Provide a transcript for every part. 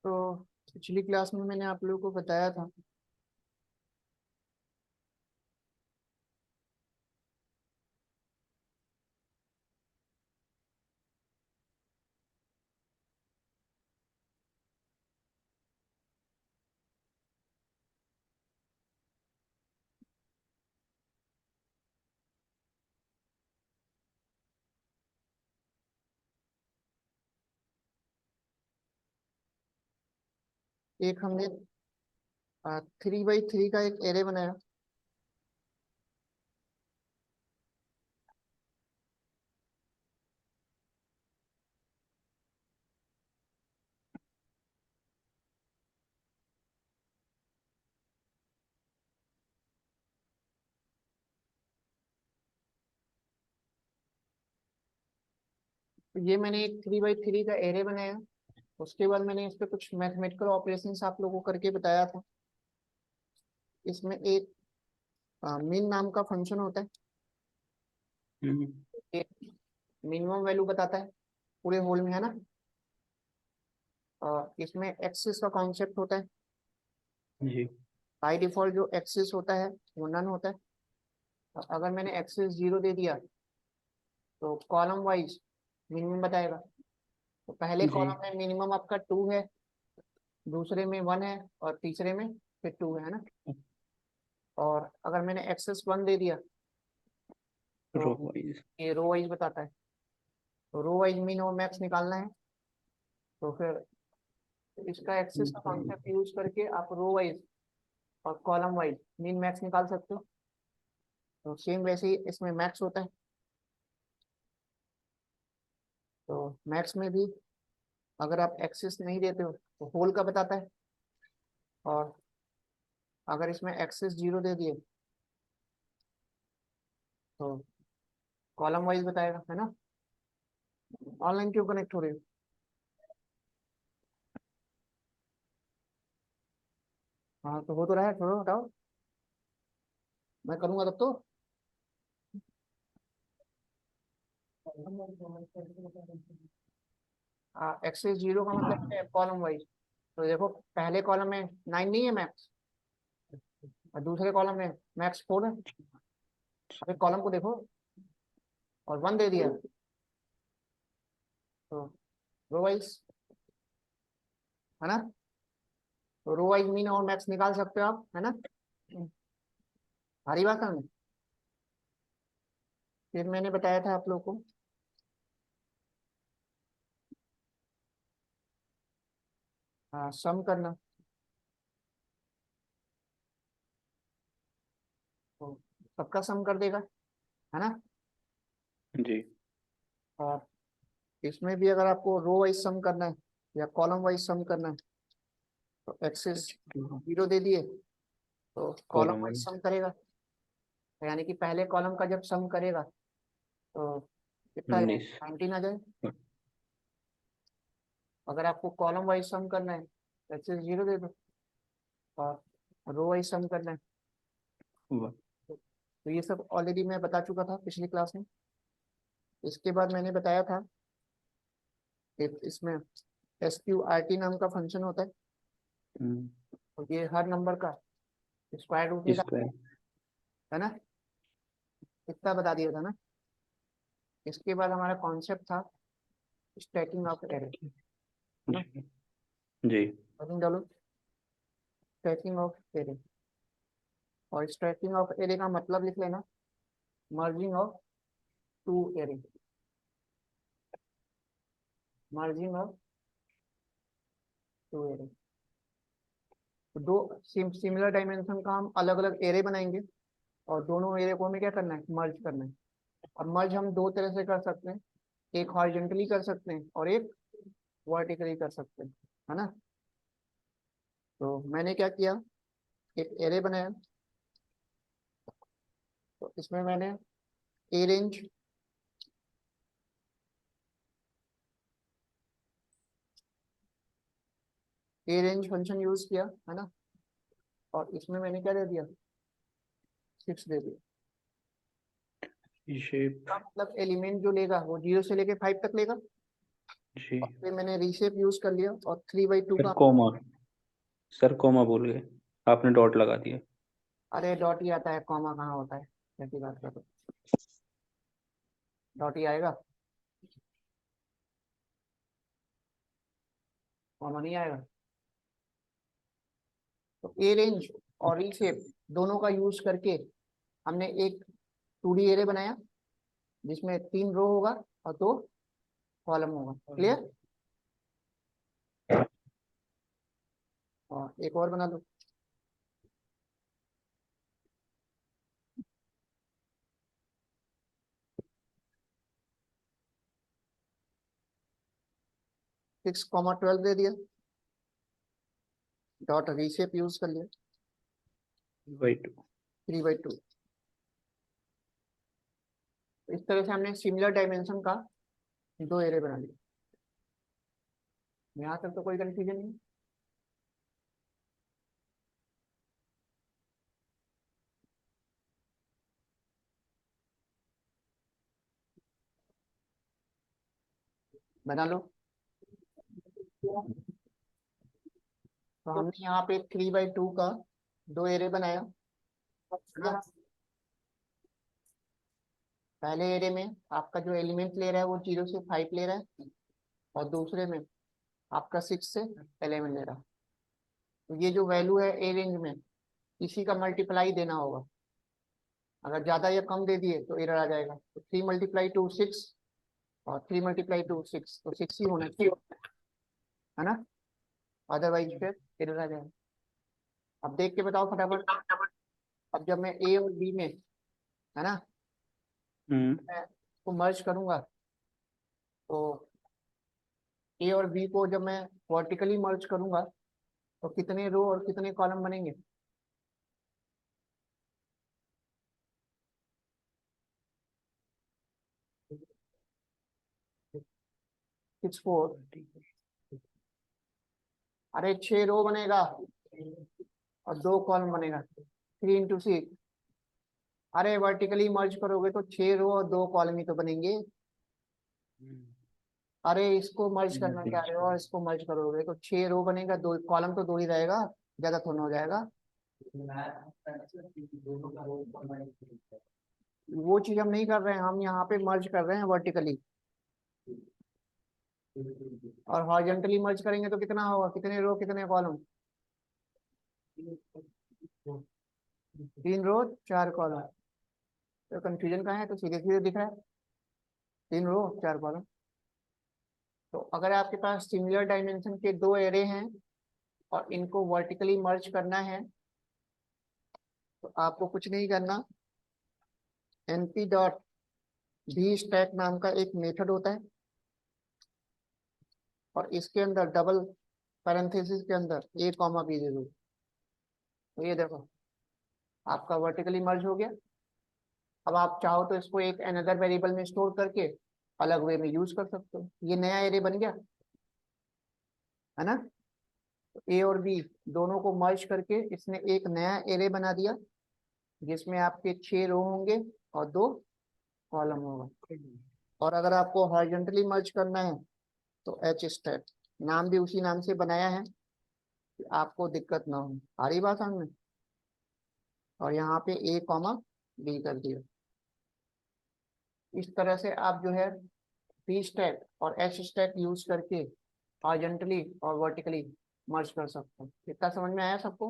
तो पिछली क्लास में मैंने आप लोगों को बताया था। एक हमने 3 बाई 3 का एक एरे बनाया। तो ये मैंने एक 3 बाई 3 का एरे बनाया। उसके बाद मैंने इस पे कुछ मैथमेटिकल ऑपरेशंस आप लोगों को करके बताया था। इसमें एक मीन नाम का फंक्शन होता है। हम्म, ये मिनिमम वैल्यू बताता है पूरे होल में, है ना। और इसमें एक्सिस का कॉन्सेप्ट होता है। जी बाई डिफॉल्ट जो एक्सिस होता है वो नन होता है। और अगर मैंने एक्सिस 0 दे दिया तो कॉलम वाइज मिनिमम बताएगा। तो पहले जी कॉलम में मिनिमम आपका 2 है, दूसरे में 1 है, और तीसरे में फिर 2 है ना। और अगर मैंने एक्सेस 1 दे दिया तो रो वाइज। ये रो वाइज बताता है। तो रो वाइज मिन और मैक्स निकालना है। तो फिर इसका एक्सेस का कॉन्सेप्ट यूज करके आप रो वाइज और कॉलम वाइज मिन मैक्स निकाल सकते हो। तो सेम वैसे ही इसमें मैक्स होता है। तो मैक्स में भी अगर आप एक्सेस नहीं देते हो तो होल का बताता है। और अगर इसमें एक्सेस 0 दे दिए तो कॉलम वाइज बताएगा, है ना। ऑनलाइन क्यों कनेक्ट हो रही हो? हाँ तो हो तो रहा है, छोड़ो हटाओ, मैं करूँगा तब तो। एक्सेस 0 का मतलब है कॉलम वाइज। तो देखो पहले कॉलम में 9 नहीं है मैक्स, और दूसरे कॉलम में मैक्स 4 है। अभी कॉलम को देखो और 1 दे दिया तो रो वाइज, है ना। तो रो वाइज मीन और मैक्स निकाल सकते हो आप, है ना। हरी बात है। फिर मैंने बताया था आप लोग को सम करना। तो सबका सम कर देगा, है ना। जी और इसमें भी अगर आपको रो वाइज सम करना है या कॉलम वाइज सम करना है तो एक्सेस 0 दे दिए तो कॉलम कॉलम वाइज वाइज। सम करेगा। यानी कि पहले कॉलम का जब सम करेगा तो कितना आ जाए, 19। 19 आ जाए। अगर आपको कॉलम वाइज सम करना है तो एक्सेस 0 दे दो, और रो वाइज सम करना है तो ये सब ऑलरेडी मैं बता चुका था पिछली क्लास में। इसके बाद मैंने बताया था कि इसमें SQRT नाम का फंक्शन होता है। तो ये हर नंबर का स्क्वायर रूट निकालता स्क्वायर। है ना। इतना बता दिया था ना। इसके बाद हमारा कॉन्सेप्ट था स्टैकिंग ऑफ एरे, है ना। जी जी हेडिंग डालो, स्टैकिंग ऑफ एरे। और स्टैकिंग ऑफ एरे का मतलब लिख लेना, merging of two array. Merging of two array. तो दो सिमिलर डायमेंशन का हम अलग अलग एरे बनाएंगे, और दोनों एरे को हमें क्या करना है, मर्ज करना है। अब मर्ज हम दो तरह से कर सकते हैं, एक हॉरिजॉन्टली कर सकते हैं और एक वर्टिकली कर सकते हैं, है ना। तो मैंने क्या किया, एक एरे बनाया। तो इसमें मैंने ए रेंज, ए रेंज फंक्शन यूज किया, है ना। और इसमें मैंने क्या दे दिया, 6 दे दिया। शेप। इसका मतलब एलिमेंट जो लेगा वो 0 से लेके 5 तक लेगा। जी और फिर मैंने रीशेप यूज कर लिया और 3/2 सर का। कॉमा, सर कॉमा भूल गए, आपने डॉट लगा दिया। अरे डॉट ही आता है, कॉमा कहाँ होता है, कैसी बात कर रहे हो? डॉट ही आएगा, कॉमा नहीं आएगा। तो ए रेंज और रीशेप दोनों का यूज करके हमने एक 2D एरे बनाया जिसमें 3 रो होगा और 2 कॉलम होगा। क्लियर? और एक और बना दो। सिक्स कॉमा 12 दे दिया, डॉट रीशेप यूज कर लिया, 2/2। 3/2। इस तरह से हमने सिमिलर डायमेंशन का 2 एरे बना लिया। यहाँ तक तो कोई कंफ्यूजन नहीं। बना लो। तो हमने यहाँ पे 3/2 का 2 एरे बनाया ना। पहले एरे में आपका जो एलिमेंट ले रहा है वो 0 से 5 ले रहा है और दूसरे में आपका 6 से 11 ले रहा है। तो ये जो वैल्यू है ए रेंज में, इसी का मल्टीप्लाई देना होगा। अगर ज्यादा या कम दे दिए तो एरर आ जाएगा। तो 3 × 2 6 और 3 × 2 6, तो 6 ही होना चाहिए, है ना? अदरवाइज फिर एरर आ जाएगा। अब देख के बताओ फटाफट। अब जब मैं ए और बी में, है ना, मैं इसको मर्ज करूंगा तो ए और बी को जब मैं वर्टिकली मर्ज करूंगा तो कितने रो और कितने कॉलम बनेंगे? 6 4। अरे 6 रो बनेगा और 2 कॉलम बनेगा, 3 × 6। अरे वर्टिकली मर्ज करोगे तो 6 रो और 2 कॉलम ही तो बनेंगे। अरे इसको मर्ज करना चाह रहे हो और इसको मर्ज करोगे तो 6 रो बनेगा, 2 कॉलम तो 2 ही रहेगा, ज्यादा थोड़ा हो जाएगा। वो चीज हम नहीं कर रहे हैं, हम यहाँ पे मर्ज कर रहे हैं वर्टिकली। और हॉरिजॉन्टली मर्ज करेंगे तो कितना होगा, कितने रो कितने कॉलम? 3 रो 4 कॉलम। तो कंफ्यूजन कहाँ है? तो सीधे सीधे दिख रहा है, 3 रो 4 कॉलम। तो अगर आपके पास सिमिलर डायमेंशन के 2 एरे हैं और इनको वर्टिकली मर्ज करना है तो आपको कुछ नहीं करना। np डॉट भी स्टैक नाम का एक मेथड होता है और इसके अंदर डबल पैरेंथेसिस के अंदर a कॉमा b दे दो। तो ये देखो आपका वर्टिकली मर्ज हो गया। अब आप चाहो तो इसको एक अनदर वेरिएबल में स्टोर करके अलग वे में यूज कर सकते हो। ये नया एरे बन गया, है ना? तो ए और बी दोनों को मर्ज करके इसने एक नया एरे बना दिया जिसमें आपके 6 रो होंगे और 2 कॉलम होगा। और अगर आपको हॉरिजॉन्टली मर्ज करना है तो एच स्टैक, नाम भी उसी नाम से बनाया है कि आपको दिक्कत ना हो। आ रही बात समझ में? और यहाँ पे ए कॉमा बी कर दिया। इस तरह से आप जो है पी स्टैक और एच स्टैक यूज करके हॉरिजॉन्टली और वर्टिकली मर्ज कर सकते हो। इतना समझ में आया सबको?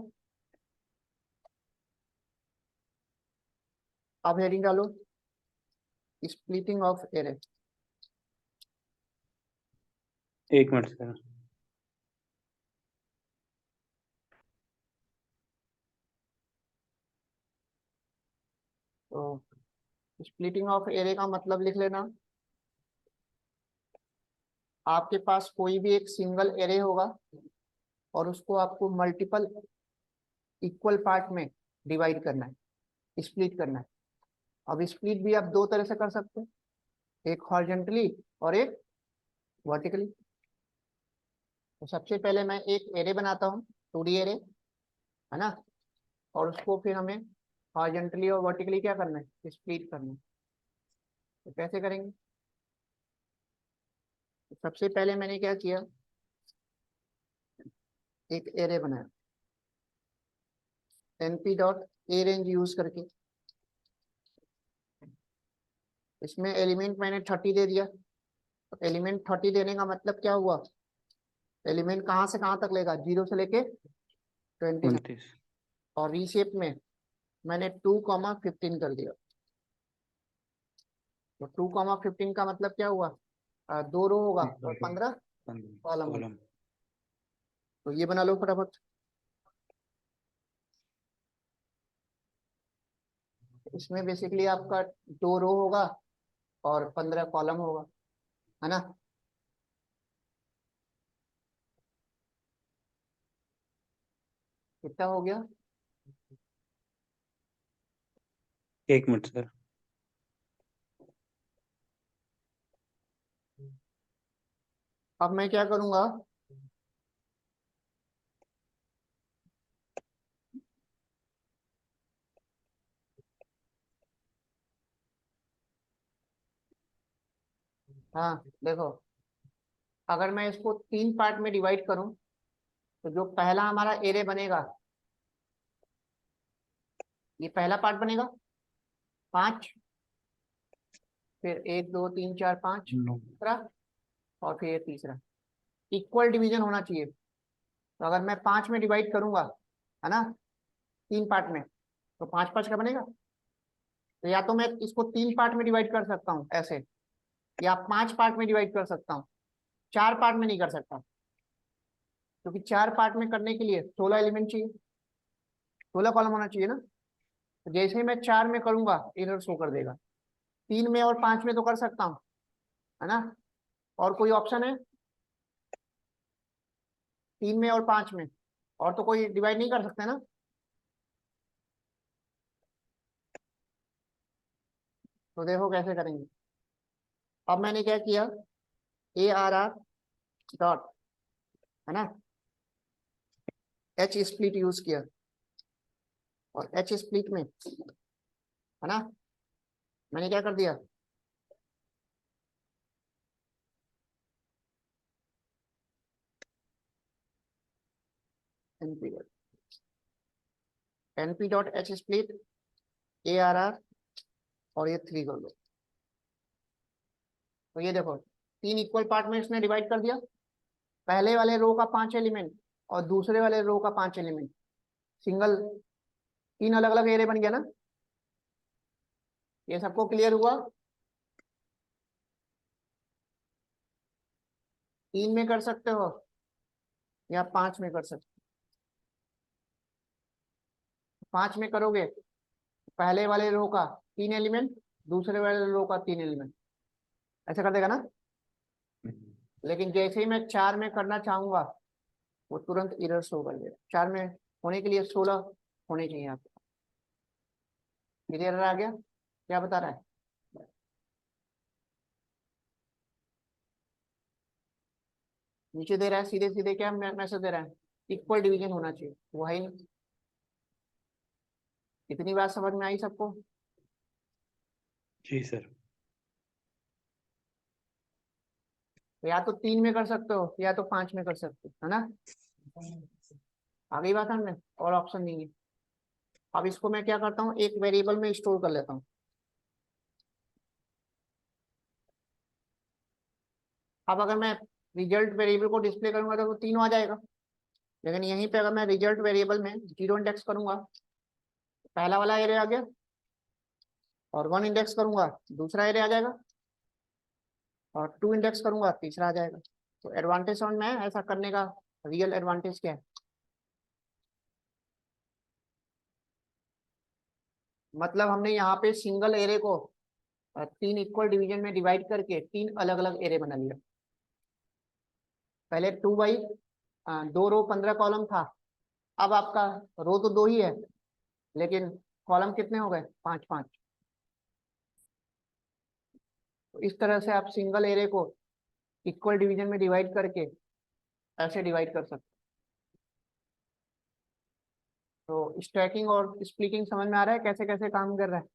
अब हेडिंग डालो, splitting of array. 1 minute sir. तो स्प्लिटिंग ऑफ एरे का मतलब लिख लेना। आपके पास कोई भी एक सिंगल एरे होगा और उसको आपको मल्टीपल इक्वल पार्ट में डिवाइड करना है, स्प्लिट करना है। अब स्प्लिट भी आप 2 तरह से कर सकते हैं, एक हॉरिजॉन्टली और एक वर्टिकली। तो सबसे पहले मैं एक एरे बनाता हूँ, 2D एरे, है ना? और उसको फिर हमें हॉरिजॉन्टली और वर्टिकली क्या करना है, स्प्लिट करना है। तो कैसे करेंगे? सबसे पहले मैंने क्या किया, एक एरे बनाया np dot A range use करके। इसमें एलिमेंट मैंने 30 दे दिया। तो एलिमेंट 30 देने का मतलब क्या हुआ, एलिमेंट कहाँ से कहाँ तक लेगा, 0 से लेके 20 तक। 29। और रीशेप में मैंने 2,15 कर दिया। तो 2,15 का मतलब क्या हुआ, 2 रो होगा और 15 कॉलम होगा। कॉलम। तो ये बना लो फटाफट। इसमें बेसिकली आपका 2 रो होगा और 15 कॉलम होगा, है ना। कितना हो गया, 1 मिनट सर। अब मैं क्या करूंगा, हाँ देखो, अगर मैं इसको 3 पार्ट में डिवाइड करूं तो जो पहला हमारा एरे बनेगा, ये पहला पार्ट बनेगा 5, फिर 1 2 3 4 5 नो। दूसरा, और फिर ये तीसरा। इक्वल डिवीजन होना चाहिए। तो अगर मैं 5 में डिवाइड करूंगा, है ना, 3 पार्ट में, तो 5 5 का बनेगा। तो या तो मैं इसको 3 पार्ट में डिवाइड कर सकता हूँ ऐसे, या 5 पार्ट में डिवाइड कर सकता हूँ। 4 पार्ट में नहीं कर सकता, क्योंकि 4 पार्ट में करने के लिए 16 एलिमेंट चाहिए, 16 कॉलम होना चाहिए ना। तो जैसे ही मैं 4 में करूंगा एरर शो कर देगा। 3 में और 5 में तो कर सकता हूँ, है ना। और कोई ऑप्शन है 3 में और 5 में, और तो कोई डिवाइड नहीं कर सकते ना। तो देखो कैसे करेंगे। अब मैंने क्या किया, ए आर आर डॉट, है ना, एच स्प्लिट यूज किया। और एच स्प्लिट में, है ना, मैंने क्या कर दिया, NP dot, NP dot H split A R R, और ये 3 कर दो। तो ये देखो 3 इक्वल पार्ट में इसने डिवाइड कर दिया। पहले वाले रो का 5 एलिमेंट और दूसरे वाले रो का 5 एलिमेंट, सिंगल, 3 अलग अलग एरे बन गया ना। ये सबको क्लियर हुआ। 3 में कर सकते हो या 5 में कर सकते हो। 5 में करोगे, पहले वाले रो का 3 एलिमेंट, दूसरे वाले रो का 3 एलिमेंट, ऐसे कर देगा ना। लेकिन जैसे ही मैं 4 में करना चाहूंगा, वो तुरंत एरर शो कर देगा। 4 में होने के लिए 16 होने चाहिए आपको। एरर आ गया, क्या बता रहा है, नीचे दे रहा है सीधे सीधे, क्या मैसेज दे रहा है, इक्वल डिवीजन होना चाहिए, वो है ही नहीं। इतनी बात समझ में आई सबको। जी सर। तो या तो 3 में कर सकते हो या तो 5 में कर सकते हो, है ना। आगे बात है में, और ऑप्शन नहीं है। अब इसको मैं क्या करता हूँ, एक वेरिएबल में स्टोर कर लेता हूँ। अब अगर मैं रिजल्ट वेरिएबल को डिस्प्ले करूंगा तो वो 3 आ जाएगा। लेकिन यहीं पे अगर मैं रिजल्ट वेरिएबल में 0 इंडेक्स करूंगा, पहला वाला एरे आ गया, और 1 इंडेक्स करूंगा दूसरा एरे आ जाएगा, और 2 इंडेक्स करूंगा तीसरा आ जाएगा। तो एडवांटेज समझ में है ऐसा करने का, रियल एडवांटेज क्या है। मतलब हमने यहाँ पे सिंगल एरे को 3 इक्वल डिवीजन में डिवाइड करके 3 अलग अलग एरे बना लिया। पहले 2 बाई 2 रो 15 कॉलम था। अब आपका रो तो 2 ही है, लेकिन कॉलम कितने हो गए, 5 5। तो इस तरह से आप सिंगल एरे को इक्वल डिवीजन में डिवाइड करके ऐसे डिवाइड कर सकते। तो स्टैकिंग और स्प्लिटिंग समझ में आ रहा है कैसे कैसे काम कर रहा है।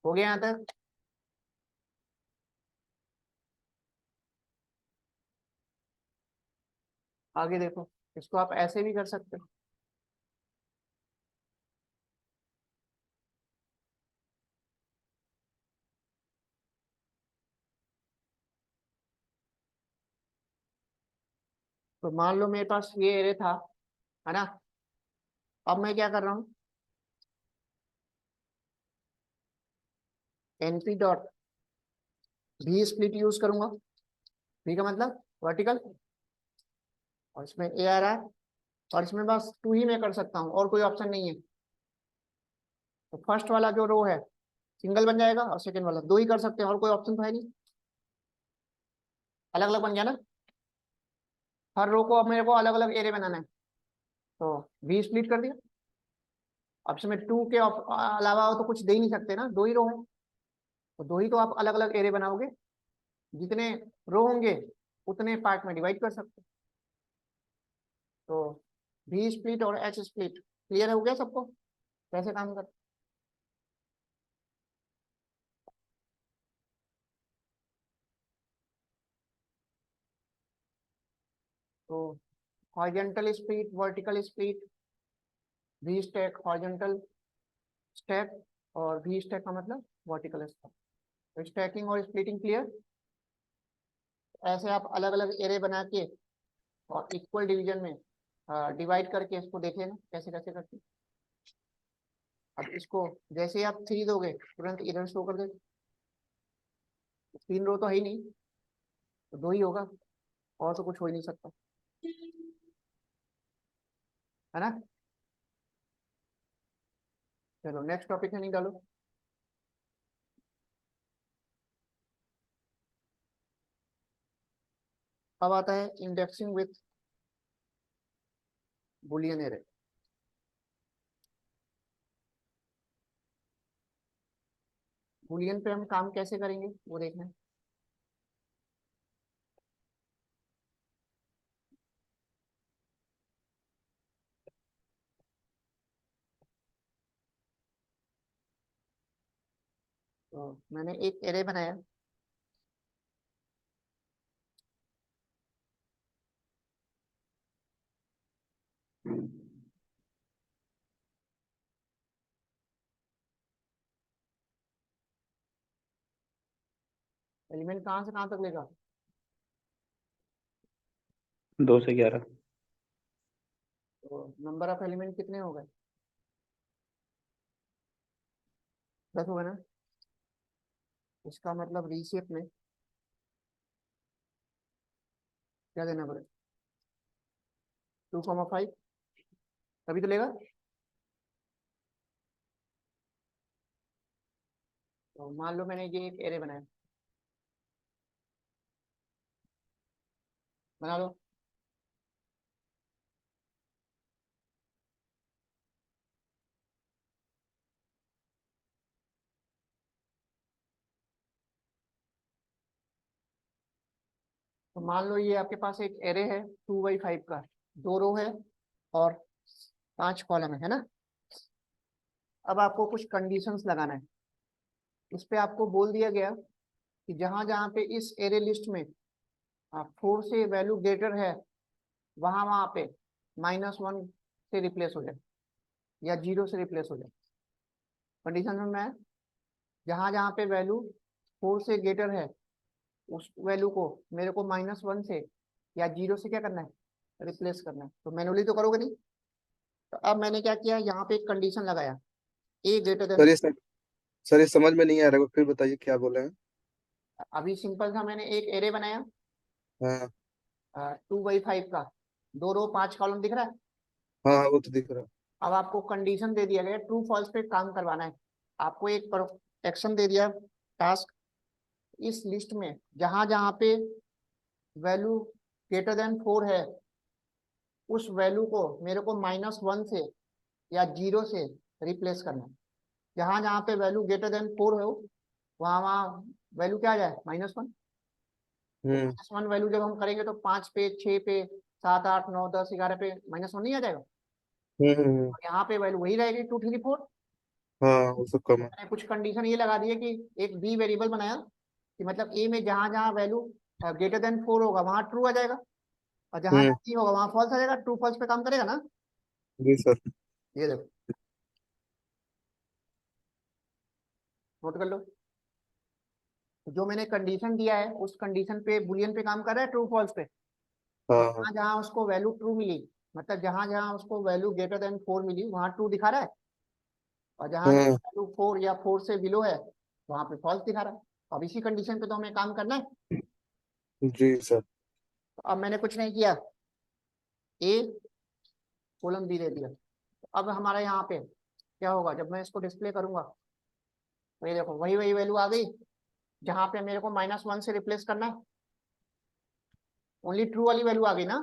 हो गया यहाँ तक। आगे देखो, इसको आप ऐसे भी कर सकते हो। तो मान लो मेरे पास ये एरे था, है ना। अब मैं क्या कर रहा हूँ, np डॉट भी स्प्लिट यूज करूंगा। भी का मतलब वर्टिकल, और इसमें ए आ रहा है, और इसमें बस टू ही मैं कर सकता हूँ, और कोई ऑप्शन नहीं है। तो फर्स्ट वाला जो रो है सिंगल बन जाएगा, और सेकंड वाला दो ही कर सकते हैं, और कोई ऑप्शन तो है नहीं। अलग अलग बन गया ना। हर रो को अब मेरे को अलग अलग एरे बनाना है, तो भी स्प्लिट कर दिया। अब इसमें टू के अलावा तो कुछ दे ही नहीं सकते ना, दो ही रो है, तो दो ही तो आप अलग अलग एरे बनाओगे। जितने रो होंगे उतने पार्ट में डिवाइड कर सकते हैं। तो भी स्प्लिट और एच स्प्लिट क्लियर हो गया सबको, कैसे काम कर। तो horizontal split, vertical split, V stack, horizontal stack, और वी स्टैक का मतलब वर्टिकल स्टैक। तो स्टैकिंग और स्प्लिटिंग क्लियर। ऐसे आप अलग अलग एरे बना के और इक्वल डिवीजन में डिवाइड करके इसको देख लेना कैसे कैसे करते हैं। अब इसको जैसे ही आप थ्री दोगे तुरंत इधर शो कर देगा। तीन रो तो है ही नहीं, तो दो ही होगा, और तो कुछ हो ही नहीं सकता, है ना। चलो नेक्स्ट टॉपिक में नहीं डालो। अब आता है indexing with Boolean array. Boolean पे हम काम कैसे करेंगे वो देखना है। तो मैंने एक एरे बनाया, एलिमेंट कहाँ से कहाँ तक लेगा। 2 से 11। तो नंबर ऑफ एलिमेंट कितने हो गए, 10 हो गए ना। इसका मतलब रीशेप में क्या देना पड़ेगा, 2,5, तभी तो लेगा। तो मान लो मैंने ये एक एरे बनाया, बना लो। तो मान लो ये आपके पास एक एरे है 2x5 का, दो रो है और 5 कॉलम है ना। अब आपको कुछ कंडीशंस लगाना है। इस पे आपको बोल दिया गया कि जहां जहां पे इस एरे लिस्ट में 4 से वैल्यू ग्रेटर है, वहां वहां पे -1 से रिप्लेस हो जाए या 0 से रिप्लेस हो जाए। कंडीशन में मैं जहां जहां पे वैल्यू 4 से ग्रेटर है उस वैल्यू को मेरे को -1 से या 0 से क्या करना है, रिप्लेस करना है। तो मैनुअली तो करोगे नहीं। तो अब मैंने क्या किया, यहाँ पे एक कंडीशन लगाया, ए ग्रेटर देन। सर ये सर ये समझ में नहीं आ रहा है, फिर बताइए क्या बोले हैं। अभी सिंपल था, मैंने एक एरे बनाया हाँ 2x5 का, दो रो 5 कॉलम दिख रहा है। हाँ हाँ, वो तो दिख रहा अब आपको कंडीशन दे दिया गया, ट्रू फॉल्स पे काम करवाना है। आपको एक एक्शन दे दिया, टास्क, इस लिस्ट में जहां जहां पे वैल्यू ग्रेटर देन 4 है उस वैल्यू को मेरे को -1 से या 0 से रिप्लेस करना है। जहां जहां पे वैल्यू ग्रेटर देन 4 हो वहां वहां वैल्यू क्या आ जाए, -1। है। तो -1 वैल्यू जब हम करेंगे तो 5 पे, 6 पे, 7, 8, 9, 10, 11 पे -1 नहीं आ जाएगा। और यहाँ पे वैल्यू वही रहेगी 2, 3, 4। हाँ वो सब कम है। मैंने कुछ कंडीशन ये लगा दी है कि एक बी वेरिएबल बनाया कि मतलब ए में जहां जहां वैल्यू ग्रेटर देन 4 होगा वहां ट्रू आ जाएगा, और जहां हम्म। जहां नहीं होगा वहां फॉल्स आ जाएगा, ट्रू फॉल्स पे काम करेगा ना। जी सर। ये देखो, नोट कर लो, जो मैंने कंडीशन दिया है उस कंडीशन पे बुलियन पे काम कर रहा है, ट्रू फॉल्स पे। हाँ और हाँ। जहां जहां उसको वैल्यू ट्रू मिली, मतलब जहां जहां उसको वैल्यू ग्रेटर देन 4 मिली वहां ट्रू दिखा रहा है, और जहां जहां हम्म। वैल्यू 4 या 4 से बिलो है वहां पे फॉल्स दिखा रहा है। अब इसी कंडीशन पे तो हमें काम करना है। जी सर। तो अब मैंने कुछ नहीं किया, ए कोलम बी दे दिया। अब हमारा यहाँ पे क्या होगा, जब मैं इसको डिस्प्ले करूंगा तो ये देखो वही वही वैल्यू आ गई जहां पे मेरे को -1 से रिप्लेस करना है। ओनली ट्रू वाली वैल्यू आ गई ना,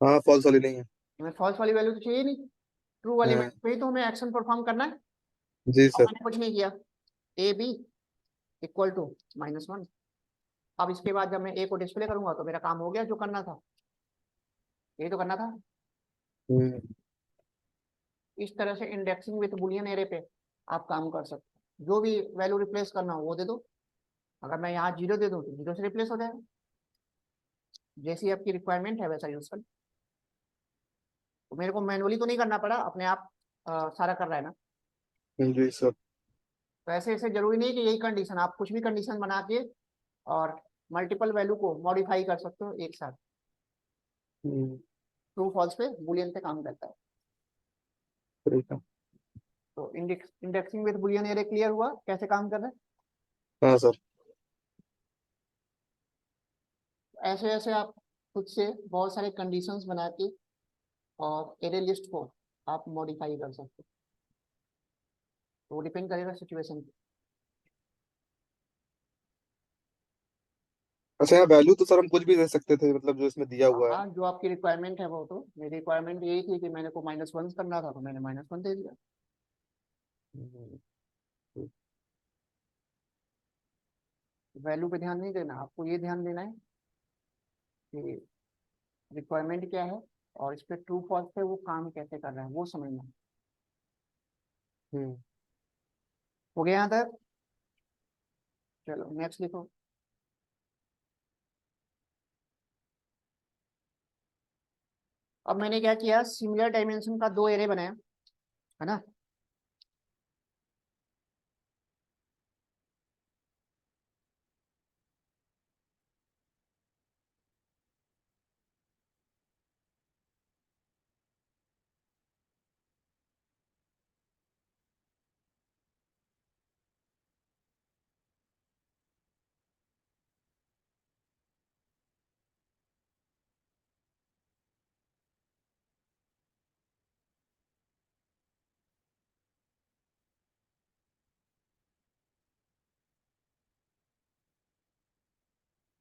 हाँ, फॉल्स वाली नहीं है। हमें फॉल्स वाली वैल्यू तो चाहिए नहीं, ट्रू वाली हम्म। वैल्यू पे ही तो हमें एक्शन परफॉर्म करना है। जी अब सर। मैंने कुछ नहीं किया, ए बी इक्वल टू -1। अब इसके बाद जब मैं ए को डिस्प्ले करूंगा तो मेरा काम हो गया, जो करना था यही तो करना था। हम्म। इस तरह से इंडेक्सिंग विद बुलियन एरे पे आप काम कर सकते हो, जो भी वैल्यू रिप्लेस करना हो वो दे दो। अगर मैं यहाँ 0 दे दूँ तो 0 से रिप्लेस हो जाएगा, जैसी आपकी रिक्वायरमेंट है वैसा यूज कर। तो मेरे को मैनुअली तो नहीं करना पड़ा, अपने आप सारा कर रहा है ना। जी सर। तो ऐसे ऐसे जरूरी नहीं कि यही कंडीशन, आप कुछ भी कंडीशन बना के और मल्टीपल वैल्यू को मॉडिफाई कर सकते हो एक साथ। हम्म। ट्रू फॉल्स पे बुलियन पे काम करता है। ठीक है। तो indexing with Boolean array clear हुआ कैसे काम कर रहा है। हाँ सर। ऐसे ऐसे आप खुद से बहुत सारे कंडीशंस बना के और एरे लिस्ट को आप मॉडिफाई कर सकते हो, तो डिपेंड करेगा सिचुएशन पे। अच्छा, यहाँ वैल्यू तो सर हम कुछ भी दे सकते थे, मतलब जो इसमें दिया हुआ है। हाँ, जो आपकी रिक्वायरमेंट है वो, तो मेरी रिक्वायरमेंट यही थी कि मैंने को -1 करना था तो मैंने -1 दे दिया। हम्म। वैल्यू पे ध्यान नहीं देना, आपको ये ध्यान देना है कि रिक्वायरमेंट क्या है और इस पे ट्रू फॉल्स पे वो काम कैसे कर रहा है वो समझना है। हम्म। हो गया यहाँ तक, चलो नेक्स्ट लिखो। अब मैंने क्या किया, सिमिलर डायमेंशन का 2 एरे बनाया है ना।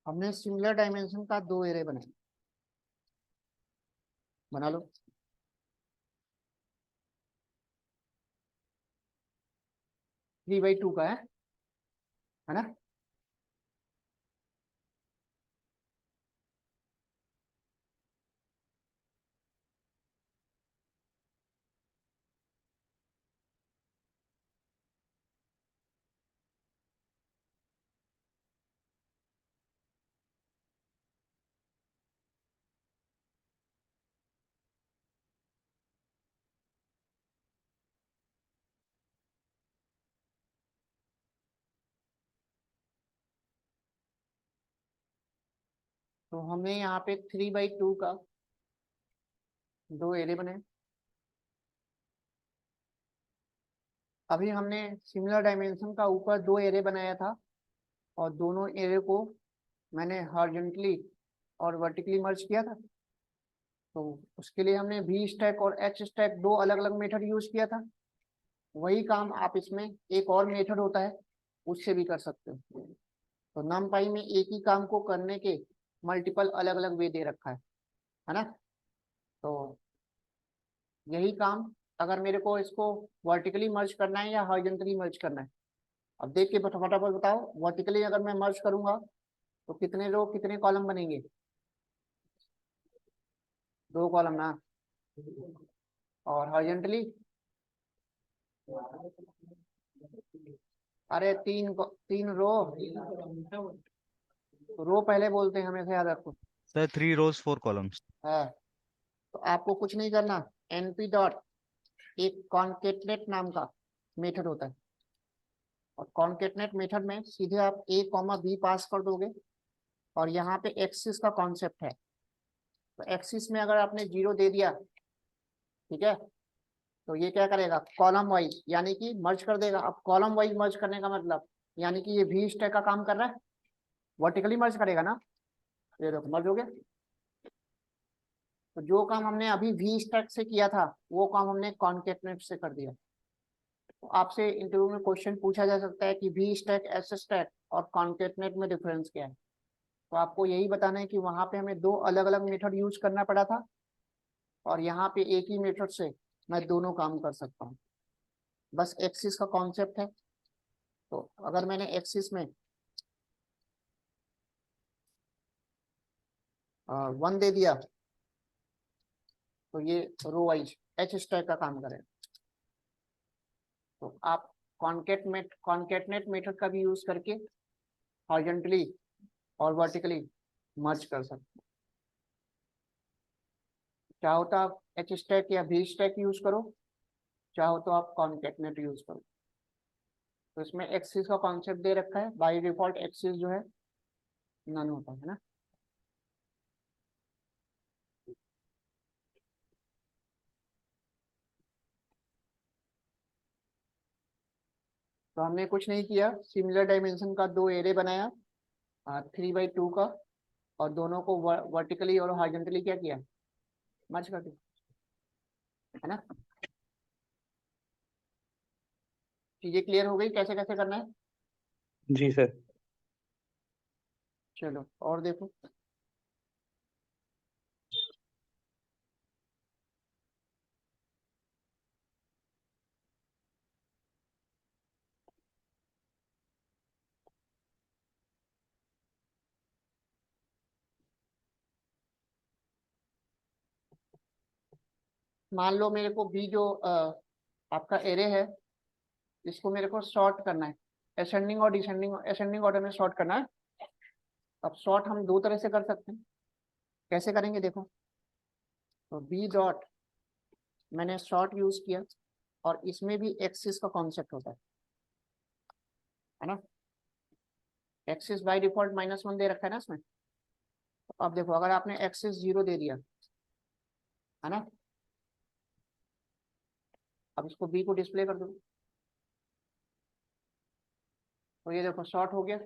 हमने सिमिलर डायमेंशन का 2 एरे बनाए, बना लो। 3/2 का है ना। तो हमने यहाँ पे 3/2 का 2 एरे बनाए। अभी हमने सिमिलर डायमेंशन का ऊपर 2 एरे बनाया था और दोनों एरे को मैंने हॉरिजॉन्टली और वर्टिकली मर्ज किया था। तो उसके लिए हमने वी स्टैक और एच स्टैक 2 अलग अलग मेथड यूज किया था। वही काम आप इसमें एक और मेथड होता है उससे भी कर सकते हो। तो नमपाई में एक ही काम को करने के मल्टीपल अलग अलग वे दे रखा है ना। तो यही काम, अगर मेरे को इसको वर्टिकली मर्ज करना है या हॉरिजॉन्टली मर्ज करना है, अब देख के फटाफट बताओ। वर्टिकली अगर मैं मर्ज करूंगा तो कितने रो कितने कॉलम बनेंगे, 2 कॉलम ना। और हॉरिजॉन्टली, अरे 3 रो। रो पहले बोलते हैं हमेशा, याद रखो। Sir 3 rows 4 columns। है। तो आपको कुछ नहीं करना, np डॉट एक कॉन्केटनेट नाम का मेथड होता है, और कॉन्केटनेट मेथड में सीधे आप a कॉमा b पास कर दोगे, और यहाँ पे एक्सिस का कॉन्सेप्ट है। तो एक्सिस में अगर आपने 0 दे दिया, ठीक है, तो ये क्या करेगा, कॉलम वाइज यानी कि मर्ज कर देगा। अब कॉलम वाइज मर्ज करने का मतलब यानी कि ये वी स्टैक का काम कर रहा है, वर्टिकली मर्ज करेगा ना, ये देखो मर्ज हो गया। तो जो काम हमने अभी वी स्टैक से किया था वो काम हमने कॉन्केटनेट से कर दिया। तो आपसे इंटरव्यू में क्वेश्चन पूछा जा सकता है कि वी स्टैक, एस स्टैक और कॉन्केटनेट में डिफरेंस क्या है। तो आपको यही बताना है कि वहां पे हमें दो अलग अलग मेथड यूज करना पड़ा था, और यहाँ पे एक ही मेथड से मैं दोनों काम कर सकता हूँ। बस एक्सिस का कॉन्सेप्ट है। तो अगर मैंने एक्सिस में 1 दे दिया, तो ये रो वाइज एच स्टैक का काम करेगा। तो आप कॉन्केटनेट मेथड का भी यूज करके हॉरिजॉन्टली और वर्टिकली मर्ज कर सकते हैं। चाहो तो आप एच स्टैक या वी स्टैक यूज करो, चाहो तो आप कॉन्केटनेट यूज करो। तो इसमें एक्सिस का कॉन्सेप्ट दे रखा है, बाय डिफॉल्ट एक्सिस जो है नन होता है ना। तो हमने कुछ नहीं किया, सिमिलर डायमेंशन का दो एरे बनाया 3x2 का, और दोनों को वर्टिकली और हॉरिजॉन्टली क्या किया, मर्ज कर दिया, है ना। चीजें क्लियर हो गई कैसे कैसे करना है। जी सर। चलो और देखो। मान लो मेरे को बी जो आपका एरे है, इसको मेरे को सॉर्ट करना है, असेंडिंग और असेंडिंग ऑर्डर में सॉर्ट करना है। अब सॉर्ट हम दो तरह से कर सकते हैं, कैसे करेंगे देखो। तो बी डॉट मैंने सॉर्ट यूज किया, और इसमें भी एक्सिस का कॉन्सेप्ट होता है ना। एक्सिस बाय डिफॉल्ट -1 दे रखा है ना इसमें। तो अब देखो अगर आपने एक्सिस 0 दे दिया, है ना, अब इसको बी को डिस्प्ले कर दो, तो ये देखो शॉर्ट हो गया।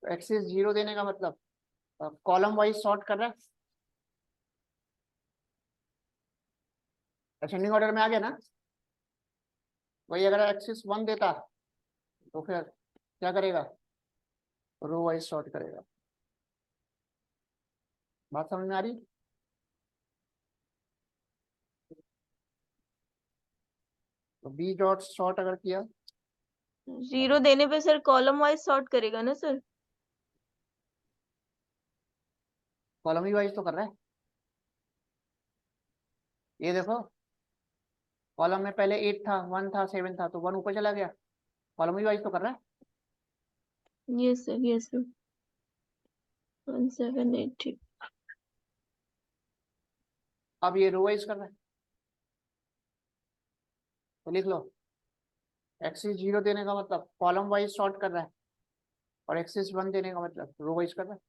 तो एक्सिस 0 देने का मतलब कॉलम वाइज सॉर्ट कर रहा है, असेंडिंग ऑर्डर में आ गया ना। वही अगर एक्सिस 1 देता तो फिर क्या करेगा, रो वाइज सॉर्ट करेगा। बात समझ में आ रही। तो बी डॉट सॉर्ट अगर किया, 0 देने पे सर कॉलम वाइज सॉर्ट करेगा ना सर। कॉलम ही वाइज तो कर रहा है। ये देखो कॉलम में पहले 8 था, 1 था, 7 था, तो 1 ऊपर चला गया, कॉलम ही वाइज तो कर रहा है। Yes sir, yes sir. 1 7 8 ठीक। अब ये रो वाइज कर रहा है, तो लिख लो एक्सिस 0 देने का मतलब कॉलम वाइज सॉर्ट कर रहा है, और एक्सिस 1 देने का मतलब रो वाइज कर रहा है।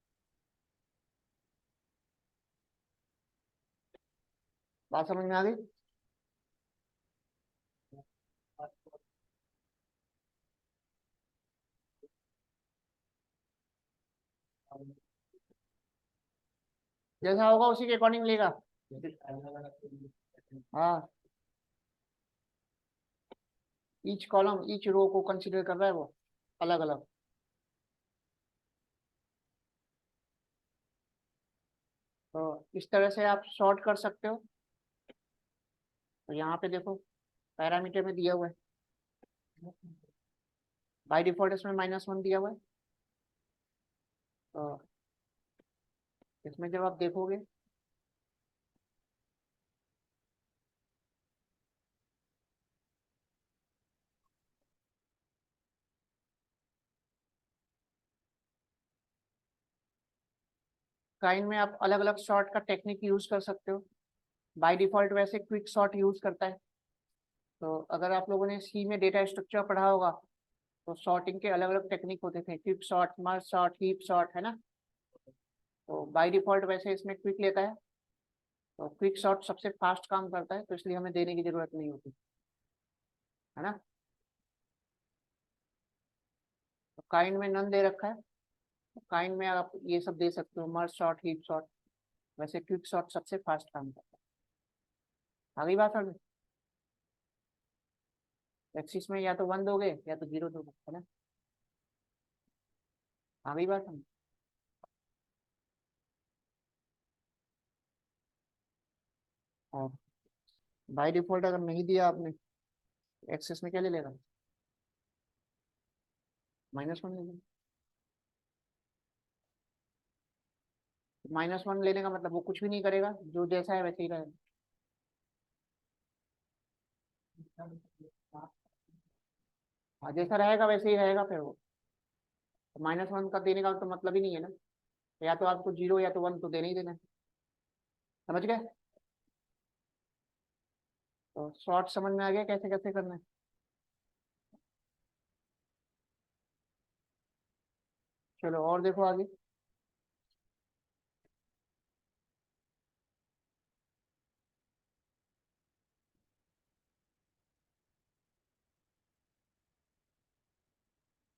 बात समझ में आ गई। जैसा होगा उसी के अकॉर्डिंग लेगा। हाँ, ईच कॉलम ईच रो को कंसीडर कर रहा है वो अलग अलग। तो इस तरह से आप सॉर्ट कर सकते हो। तो यहाँ पे देखो पैरामीटर में दिया हुआ है, बाय डिफॉल्ट इसमें -1 दिया हुआ है। तो इसमें जब आप देखोगे काइंड में आप अलग अलग सॉर्ट का टेक्निक यूज कर सकते हो। बाय डिफॉल्ट वैसे क्विक सॉर्ट यूज करता है। तो अगर आप लोगों ने सी में डेटा स्ट्रक्चर पढ़ा होगा तो सॉर्टिंग के अलग अलग टेक्निक होते थे, quick sort, merge sort, heap sort, है ना। तो बाय डिफॉल्ट वैसे इसमें क्विक लेता है। तो क्विक सॉर्ट सबसे फास्ट काम करता है, तो इसलिए हमें देने की जरूरत नहीं होती, है ना। तो काइंड में नन दे रखा है, तो काइंड में आप ये सब दे सकते हो, मर्ज सॉर्ट, हीप सॉर्ट। वैसे क्विक सॉर्ट सबसे फास्ट काम करता है। आगे बात आगे, एक्सिस में या तो 1 दोगे या तो 0 दोगे, है ना। आगे बात हम, और बाय डिफॉल्ट अगर नहीं दिया आपने, एक्सेस में क्या ले लेगा, -1 ले लेगा। -1 लेने का मतलब वो कुछ भी नहीं करेगा, जो जैसा है वैसे ही रहेगा। हाँ, जैसा रहेगा वैसे ही रहेगा फिर वो। -1 का देने का तो मतलब ही नहीं है ना। या तो आपको 0 या तो 1 तो देना ही देना है। समझ गए। तो शॉर्ट समझ में आ गया कैसे कैसे करना है। चलो और देखो आगे।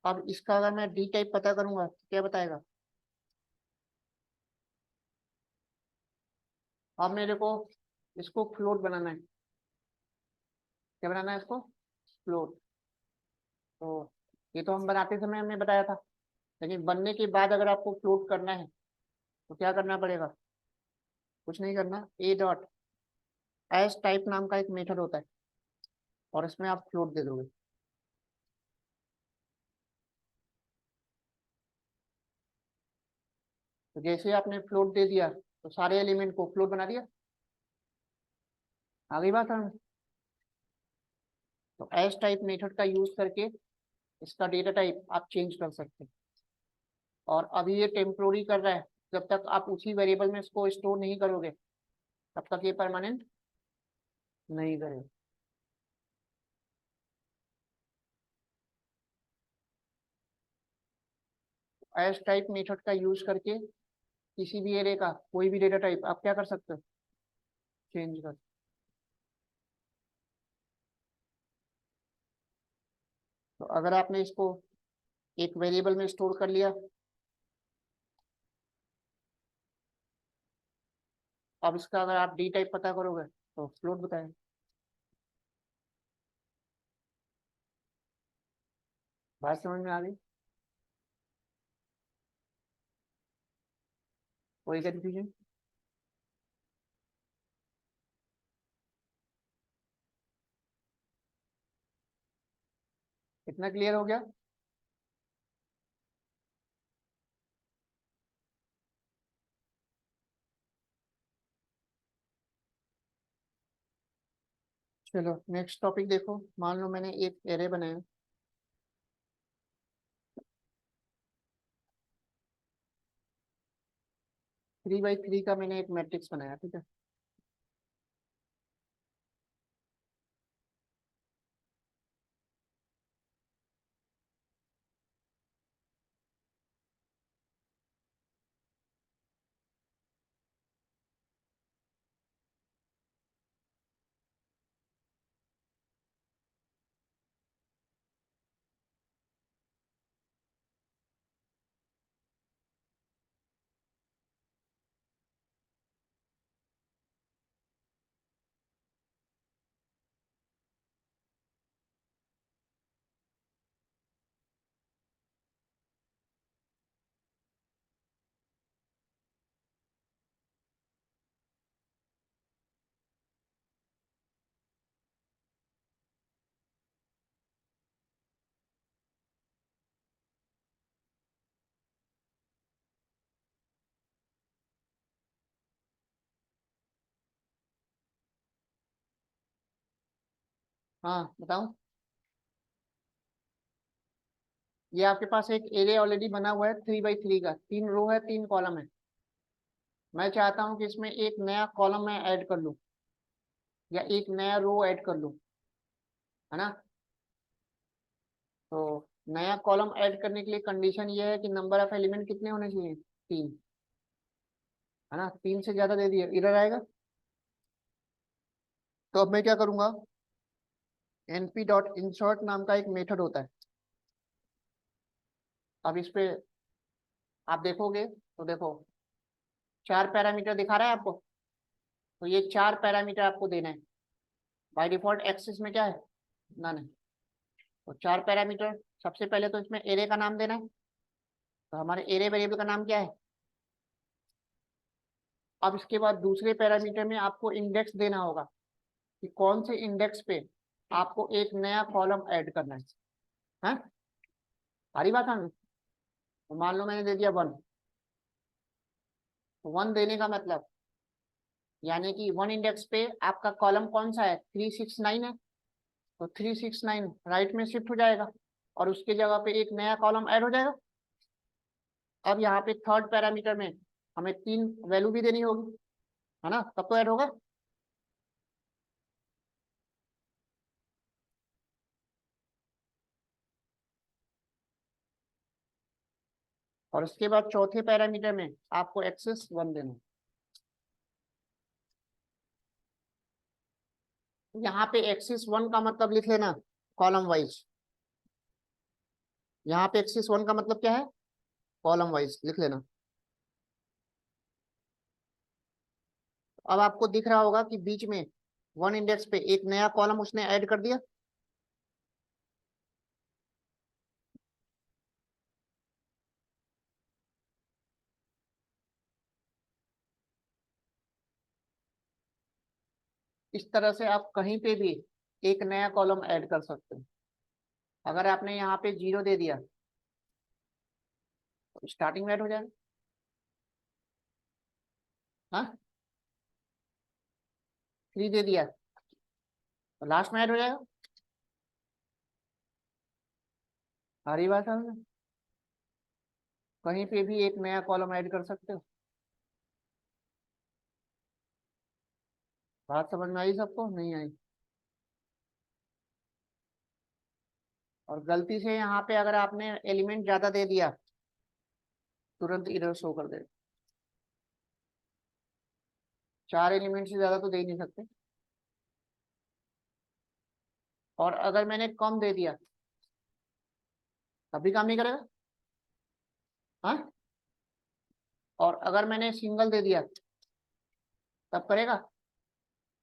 अब इसका अगर मैं डी टाइप पता करूंगा तो क्या बताएगा। अब मेरे को इसको फ्लोट बनाना है। क्या बनाना है इसको, फ्लोट। तो ये तो हम बनाते समय हमने बताया था, लेकिन बनने के बाद अगर आपको फ्लोट करना है तो क्या करना पड़ेगा, कुछ नहीं करना, ए डॉट एस टाइप नाम का एक मेथड होता है, और इसमें आप फ्लोट दे दोगे। तो जैसे आपने फ्लोट दे दिया तो सारे एलिमेंट को फ्लोट बना दिया। आगे बात है। तो एस टाइप मेथड का यूज करके इसका डेटा टाइप आप चेंज कर सकते हैं। और अभी ये टेम्पोररी कर रहा है, जब तक आप उसी वेरिएबल में इसको स्टोर नहीं करोगे तब तक ये परमानेंट नहीं करेगा। एस टाइप मेथड का यूज करके किसी भी एरे का कोई भी डेटा टाइप आप क्या कर सकते हो, चेंज कर। तो अगर आपने इसको एक वेरिएबल में स्टोर कर लिया, अब इसका अगर आप डी टाइप पता करोगे तो फ्लोट बताएगा। बात समझ में आ गई, कोई कंफ्यूजन। कितना क्लियर हो गया। चलो नेक्स्ट टॉपिक देखो। मान लो मैंने एक एरे बनाया, 3 बाई 3 का मैंने एक मैट्रिक्स बनाया, ठीक है। हाँ बताऊं। ये आपके पास एक एरे ऑलरेडी बना हुआ है 3 बाई 3 का, 3 रो है 3 कॉलम है। मैं चाहता हूं कि इसमें एक नया कॉलम मैं ऐड कर लूं या एक नया रो ऐड कर लूं, है ना। तो नया कॉलम ऐड करने के लिए कंडीशन ये है कि नंबर ऑफ एलिमेंट कितने होने चाहिए, 3, है ना। 3 से ज्यादा दे दिए इधर आएगा। तो अब मैं क्या करूंगा, np.insert नाम का एक मेथड होता है। अब इस पे आप देखोगे तो देखो 4 पैरामीटर दिखा रहा है आपको। तो ये 4 पैरामीटर आपको देना है। बाय डिफॉल्ट एक्सिस में क्या है, नन है। तो 4 पैरामीटर, सबसे पहले तो इसमें एरे का नाम देना है। तो हमारे एरे वेरिएबल का नाम क्या है। अब इसके बाद दूसरे पैरामीटर में आपको इंडेक्स देना होगा कि कौन से इंडेक्स पे आपको एक नया कॉलम ऐड करना है। सारी बात है। तो मान लो मैंने दे दिया 1। 1 देने का मतलब यानी कि 1 इंडेक्स पे आपका कॉलम कौन सा है, 369 है। तो 369 राइट में शिफ्ट हो जाएगा और उसके जगह पे एक नया कॉलम ऐड हो जाएगा। अब यहाँ पे थर्ड पैरामीटर में हमें 3 वैल्यू भी देनी होगी, है ना, तब तो ऐड होगा। और उसके बाद चौथे पैरामीटर में आपको एक्सेस 1 देना है। यहाँ पे एक्सिस 1 का मतलब लिख लेना कॉलम वाइज। यहाँ पे एक्सिस 1 का मतलब क्या है, कॉलम वाइज लिख लेना। अब आपको दिख रहा होगा कि बीच में 1 इंडेक्स पे एक नया कॉलम उसने ऐड कर दिया। इस तरह से आप कहीं पे भी एक नया कॉलम ऐड कर सकते हो। अगर आपने यहाँ पे 0 दे दिया तो स्टार्टिंग में ऐड हो जाएगा। हाँ, 3 दे दिया तो लास्ट में ऐड हो जाएगा। हरी बात है, कहीं पे भी एक नया कॉलम ऐड कर सकते हो। बात समझ में आई सबको, नहीं आई। और गलती से यहाँ पे अगर आपने एलिमेंट ज्यादा दे दिया तुरंत इधर शो कर दे। 4 एलिमेंट से ज्यादा तो दे ही नहीं सकते। और अगर मैंने कम दे दिया तब भी काम नहीं करेगा। हाँ, और अगर मैंने सिंगल दे दिया तब करेगा।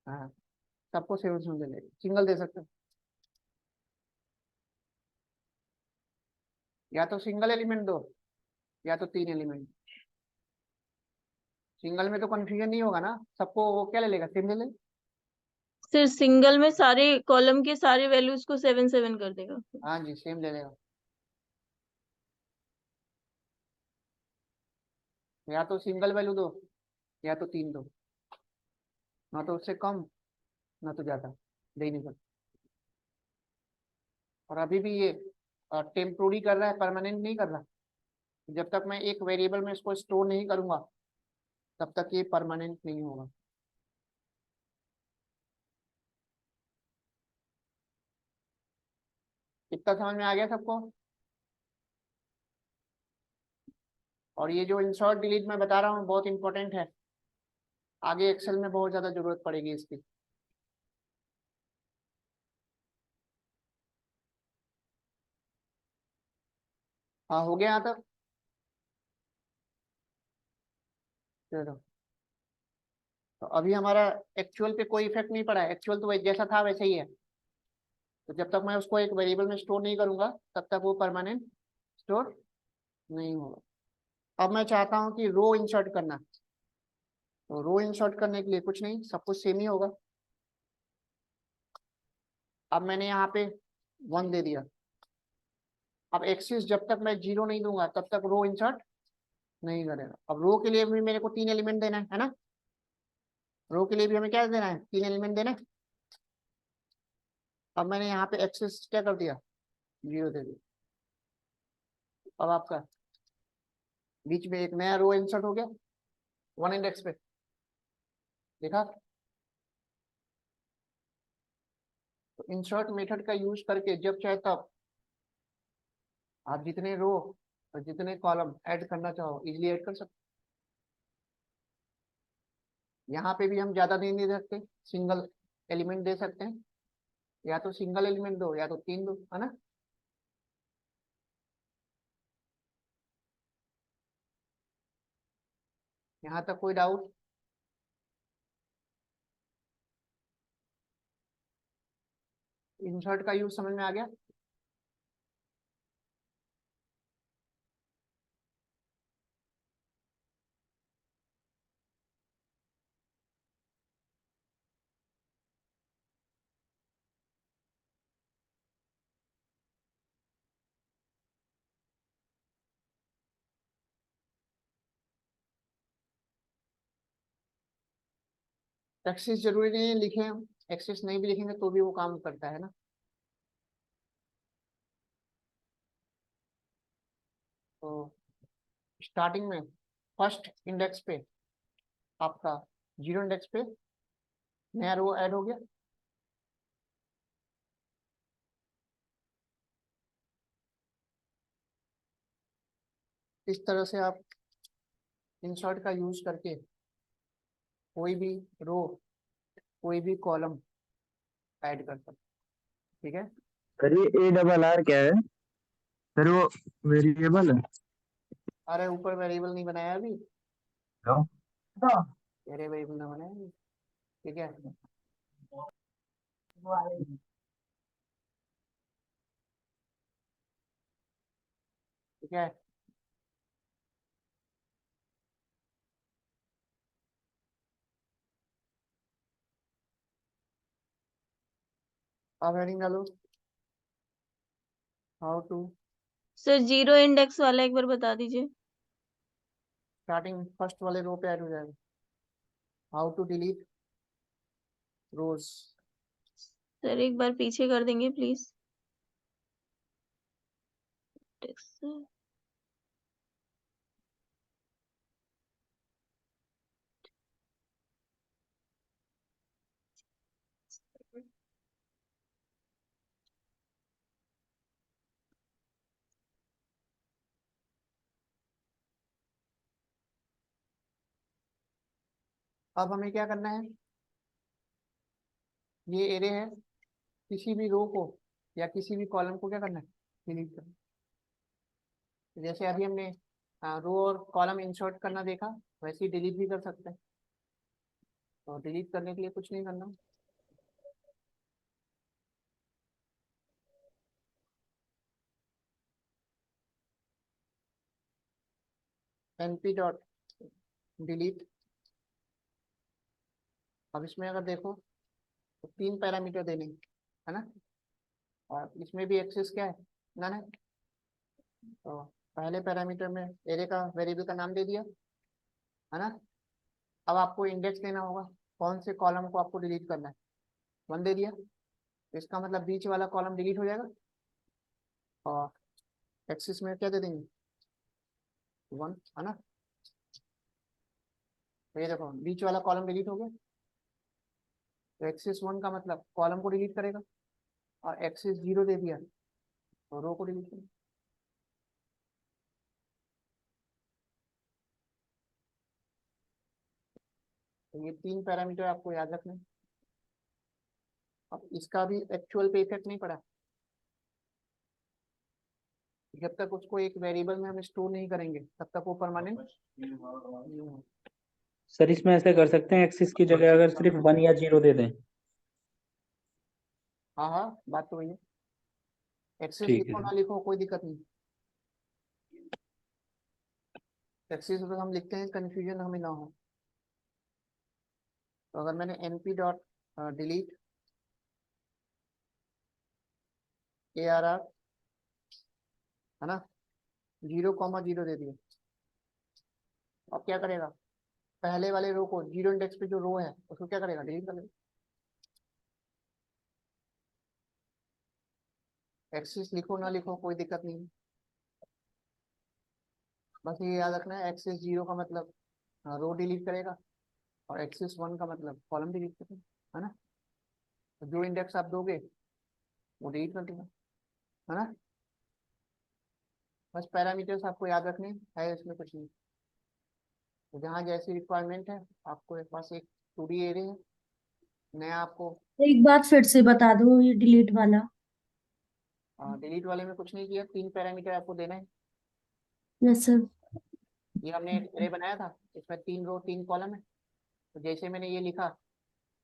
हाँ, सबको सेवन सिंगल दे, सिंगल दे सकते हो। या तो सिंगल एलिमेंट दो या तो 3 एलिमेंट। सिंगल में तो कंफ्यूजन नहीं होगा ना, सबको वो क्या ले लेगा, सेम ले ले। सिर्फ सिंगल में सारे कॉलम के सारे वैल्यूज को 7 7 कर देगा। हाँ जी, सेम ले लेगा। या तो सिंगल वैल्यू दो या तो 3 दो, ना तो उससे कम ना तो ज्यादा दे ही नहीं सकते। और अभी भी ये टेम्पोरी कर रहा है, परमानेंट नहीं कर रहा। जब तक मैं एक वेरिएबल में इसको स्टोर नहीं करूंगा तब तक ये परमानेंट नहीं होगा। इतना समझ में आ गया सबको। और ये जो इंसर्ट डिलीट मैं बता रहा हूँ बहुत इंपॉर्टेंट है, आगे एक्सेल में बहुत ज्यादा जरूरत पड़ेगी इसकी। हाँ, हो गया यहाँ तक। चलो, तो अभी हमारा एक्चुअल पे कोई इफेक्ट नहीं पड़ा है, एक्चुअल तो जैसा था वैसे ही है। तो जब तक मैं उसको एक वेरिएबल में स्टोर नहीं करूंगा तब तक वो परमानेंट स्टोर नहीं होगा। अब मैं चाहता हूँ कि रो इंसर्ट करना। तो रो इंसर्ट करने के लिए कुछ नहीं, सब कुछ सेम ही होगा। अब मैंने यहाँ पे 1 दे दिया। अब एक्सिस जब तक मैं 0 नहीं दूंगा तब तक रो इंसर्ट नहीं करेगा। अब रो के लिए भी मेरे को 3 एलिमेंट देना है ना। रो के लिए भी हमें क्या देना है, 3 एलिमेंट देना है। अब मैंने यहाँ पे एक्सिस क्या कर दिया, 0 दे दिया। अब आपका बीच में एक नया रो इंसर्ट हो गया। 1 इंडेक्स पे देखा। तो इंसर्ट मेथड का यूज करके जब चाहे तब आप जितने रो और जितने कॉलम ऐड करना चाहो इजिली ऐड कर सकते। यहाँ पे भी हम ज्यादा नहीं दे सकते, सिंगल एलिमेंट दे सकते हैं, या तो सिंगल एलिमेंट दो या तो 3 दो, है ना। यहाँ तक कोई डाउट? इंसर्ट का यूज समझ में आ गया? एक्सेस जरूरी नहीं है लिखे हम, एक्सेस नहीं भी लिखेंगे तो भी वो काम करता है ना। तो स्टार्टिंग में फर्स्ट इंडेक्स पे आपका 0 इंडेक्स पे नया रो ऐड हो गया। इस तरह से आप इंसर्ट का यूज करके कोई भी रो कोई भी कॉलम ऐड कर सकते, ठीक है। सर ये ए डबल आर क्या है? सर वो वेरिएबल है। अरे ऊपर वेरिएबल नहीं बनाया अभी, हाँ। तेरे वेरिएबल ना बनाया अभी, ठीक है। ठीक है, अब हेडिंग डालो, हाउ टू सर 0 इंडेक्स वाला एक बार बता दीजिए। स्टार्टिंग फर्स्ट वाले रो पे ऐड हो जाएगा, how to delete rows. Sir एक बार पीछे कर देंगे प्लीज। अब हमें क्या करना है, ये एरे है, किसी भी रो को या किसी भी कॉलम को क्या करना है, डिलीट करना है। जैसे अभी हमने रो और कॉलम इंसर्ट करना देखा, वैसे ही डिलीट भी कर सकते हैं। तो डिलीट करने के लिए कुछ नहीं करना, np डॉट डिलीट। अब इसमें अगर देखो तो 3 पैरामीटर देने हैं, है ना। और इसमें भी एक्सेस क्या है, नन है। तो पहले पैरामीटर में एरे का वेरिएबल का नाम दे दिया, है ना। अब आपको इंडेक्स देना होगा, कौन से कॉलम को आपको डिलीट करना है, 1 दे दिया, तो इसका मतलब बीच वाला कॉलम डिलीट हो जाएगा। और एक्सिस में क्या दे देंगे, 1, है ना। तो ये देखो बीच वाला कॉलम डिलीट हो गया, तो एक्सिस 1 का मतलब कॉलम को डिलीट करेगा, और एक्सिस 0 दे दिया तो रो को डिलीट करेगा। तो ये 3 पैरामीटर आपको याद रखना है। अब इसका भी एक्चुअल पे इफेक्ट नहीं पड़ा, जब तक उसको एक वेरिएबल में हम स्टोर नहीं करेंगे तब तक वो परमानेंट नहीं होगा। सर इसमें ऐसे कर सकते हैं, एक्सिस की जगह अगर सिर्फ 1 या 0 दे दें। हाँ हाँ, बात तो वही है, एक्सेस ठीक लिखो है। ना लिखो कोई दिक्कत नहीं, एक्सेस अगर हम लिखते हैं कंफ्यूजन हमें ना हो। तो अगर मैंने np डॉट डिलीट arr, है ना, 0,0 दे दिया, अब क्या करेगा, पहले वाले रो को 0 इंडेक्स पे जो रो है उसको क्या करेगा, डिलीट कर देगा। एक्सेस लिखो ना लिखो कोई दिक्कत नहीं है, बस ये याद रखना है एक्सेस 0 का मतलब रो डिलीट करेगा, और एक्सिस 1 का मतलब कॉलम डिलीट करेगा, है ना। तो जो इंडेक्स आप दोगे वो डिलीट कर देगा, है ना। बस पैरामीटर्स आपको याद रखने है, इसमें कुछ नहीं। तो जहाँ जैसी रिक्वायरमेंट है, आपको एक पास एक 2D एरे है, नया आपको एक बात फिर से बता दो, ये डिलीट वाला। डिलीट वाले में कुछ नहीं किया, 3 पैरामीटर आपको देना है। Yes sir. ये हमने एक एरे बनाया था, इसमें 3 रो 3 कॉलम है। तो जैसे मैंने ये लिखा,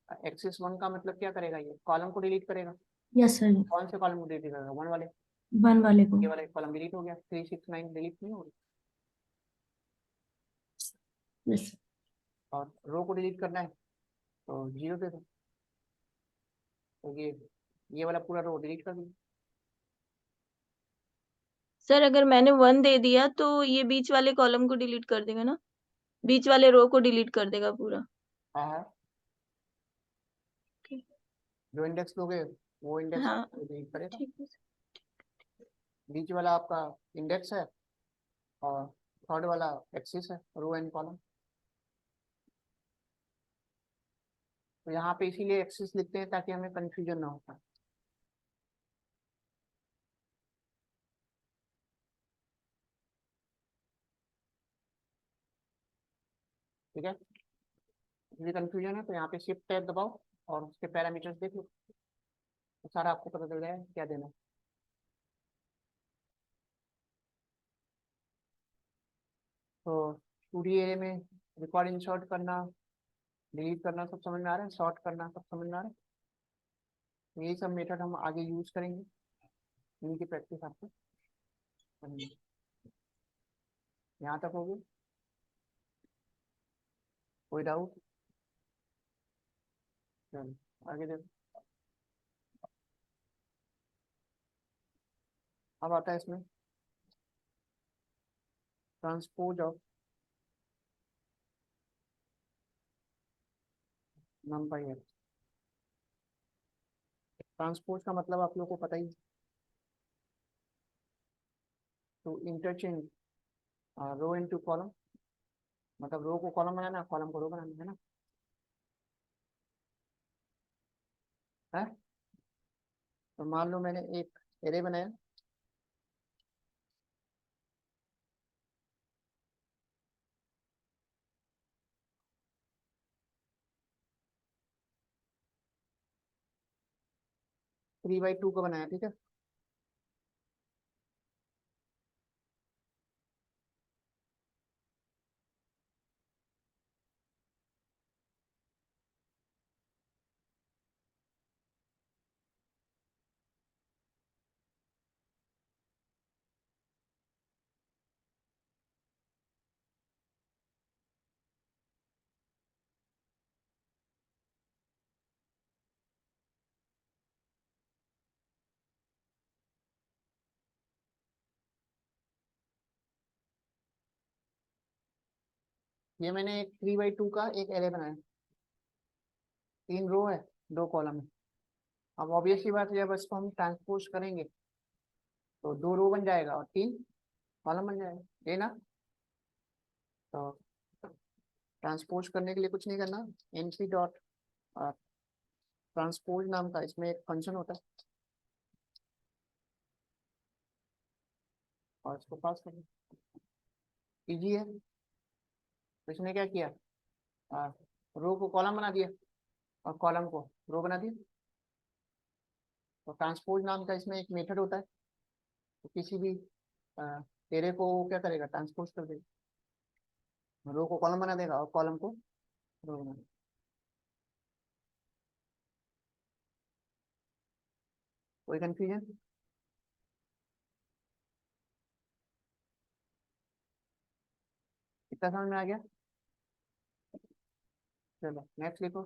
एक्सिस 1 का मतलब क्या करेगा, ये कॉलम को डिलीट करेगा। Yes sir. कौन से कॉलम को डिलीट करेगा, 1 वाले। 1 वाले को। ये वाला कॉलम डिलीट हो गया, 369 डिलीट नहीं होगी। यस। और रो को डिलीट करना है तो 0 दे दो, तो ये वाला पूरा रो डिलीट कर दिया। सर अगर मैंने 1 दे दिया तो ये बीच वाले कॉलम को डिलीट कर देगा ना, बीच वाले रो को डिलीट कर देगा पूरा। हाँ हाँ, ठीक। जो इंडेक्स दोगे वो इंडेक्स हाँ डिलीट करेगा। ठीक है सर। बीच वाला आपका इंडेक्स है, और थर्ड वाला एक्सिस है, रो एंड कॉलम। तो यहाँ पे इसीलिए एक्सिस लिखते हैं ताकि हमें कंफ्यूजन ना हो पाए। ठीक है, इसलिए कंफ्यूजन है तो यहाँ पे शिफ्ट टैब दबाओ और उसके पैरामीटर्स देख लो, तो सारा आपको पता चल जाएगा क्या देना है। तो 2D एरे में रिकॉर्ड इंसर्ट करना, डिलीट करना सब समझ में आ रहा है, सॉर्ट करना सब समझ में आ रहा है। तो यही सब मेथड हम आगे यूज करेंगे, इनकी प्रैक्टिस आपको करनी है। यहाँ तक होगी, कोई डाउट? चलो आगे देखो। अब आता है इसमें ट्रांसपोज ऑफ नंपाई है। ट्रांसपोज का मतलब आप लोग को पता ही, तो इंटरचेंज रो इनटू कॉलम, मतलब रो को कॉलम बनाना, कॉलम को रो बनाना, है ना। है, तो मान लो मैंने एक एरे बनाया, थ्री बाई टू का बनाया, ठीक है। ये मैंने एक 3 बाई 2 का एक एरे बनाया, 3 रो है 2 कॉलम है। अब ऑब्वियसली बात है, जब इसको हम ट्रांसपोज करेंगे तो 2 रो बन जाएगा और 3 कॉलम बन जाएगा, ये ना। तो ट्रांसपोज करने के लिए कुछ नहीं करना, np डॉट ट्रांसपोज नाम का इसमें एक फंक्शन होता है, और इसको पास करना इजी है। तो इसने क्या किया, रो को कॉलम बना दिया और कॉलम को रो बना दिया। तो ट्रांसपोज नाम का इसमें एक मेथड होता है, तो किसी भी एरे को वो क्या करेगा, ट्रांसपोज कर देगा, रो को कॉलम बना देगा और कॉलम को रो बना देगा। कोई कंफ्यूजन? इतना समझ में आ गया? चलो नेक्स्ट लिखो।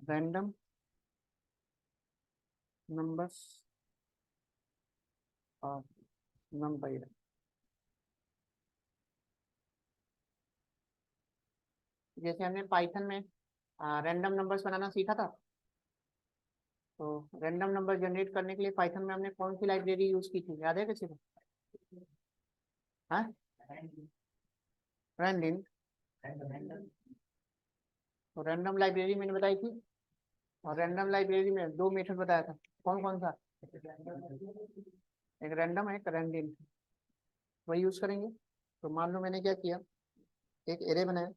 रैंडम नंबर्स और नंबर। जैसे हमने पाइथन में रैंडम नंबर्स बनाना सीखा था, तो रैंडम नंबर जनरेट करने के लिए पाइथन में हमने कौन सी लाइब्रेरी यूज की थी, याद है किसी को? हाँ, रैंडम। तो रैंडम लाइब्रेरी मैंने बताई थी, और रैंडम लाइब्रेरी में दो मेथड बताया था, कौन कौन सा? एक रैंडम है, एक रैंडम, वही यूज करेंगे। तो मान लो मैंने क्या किया, एक एरे बनाया,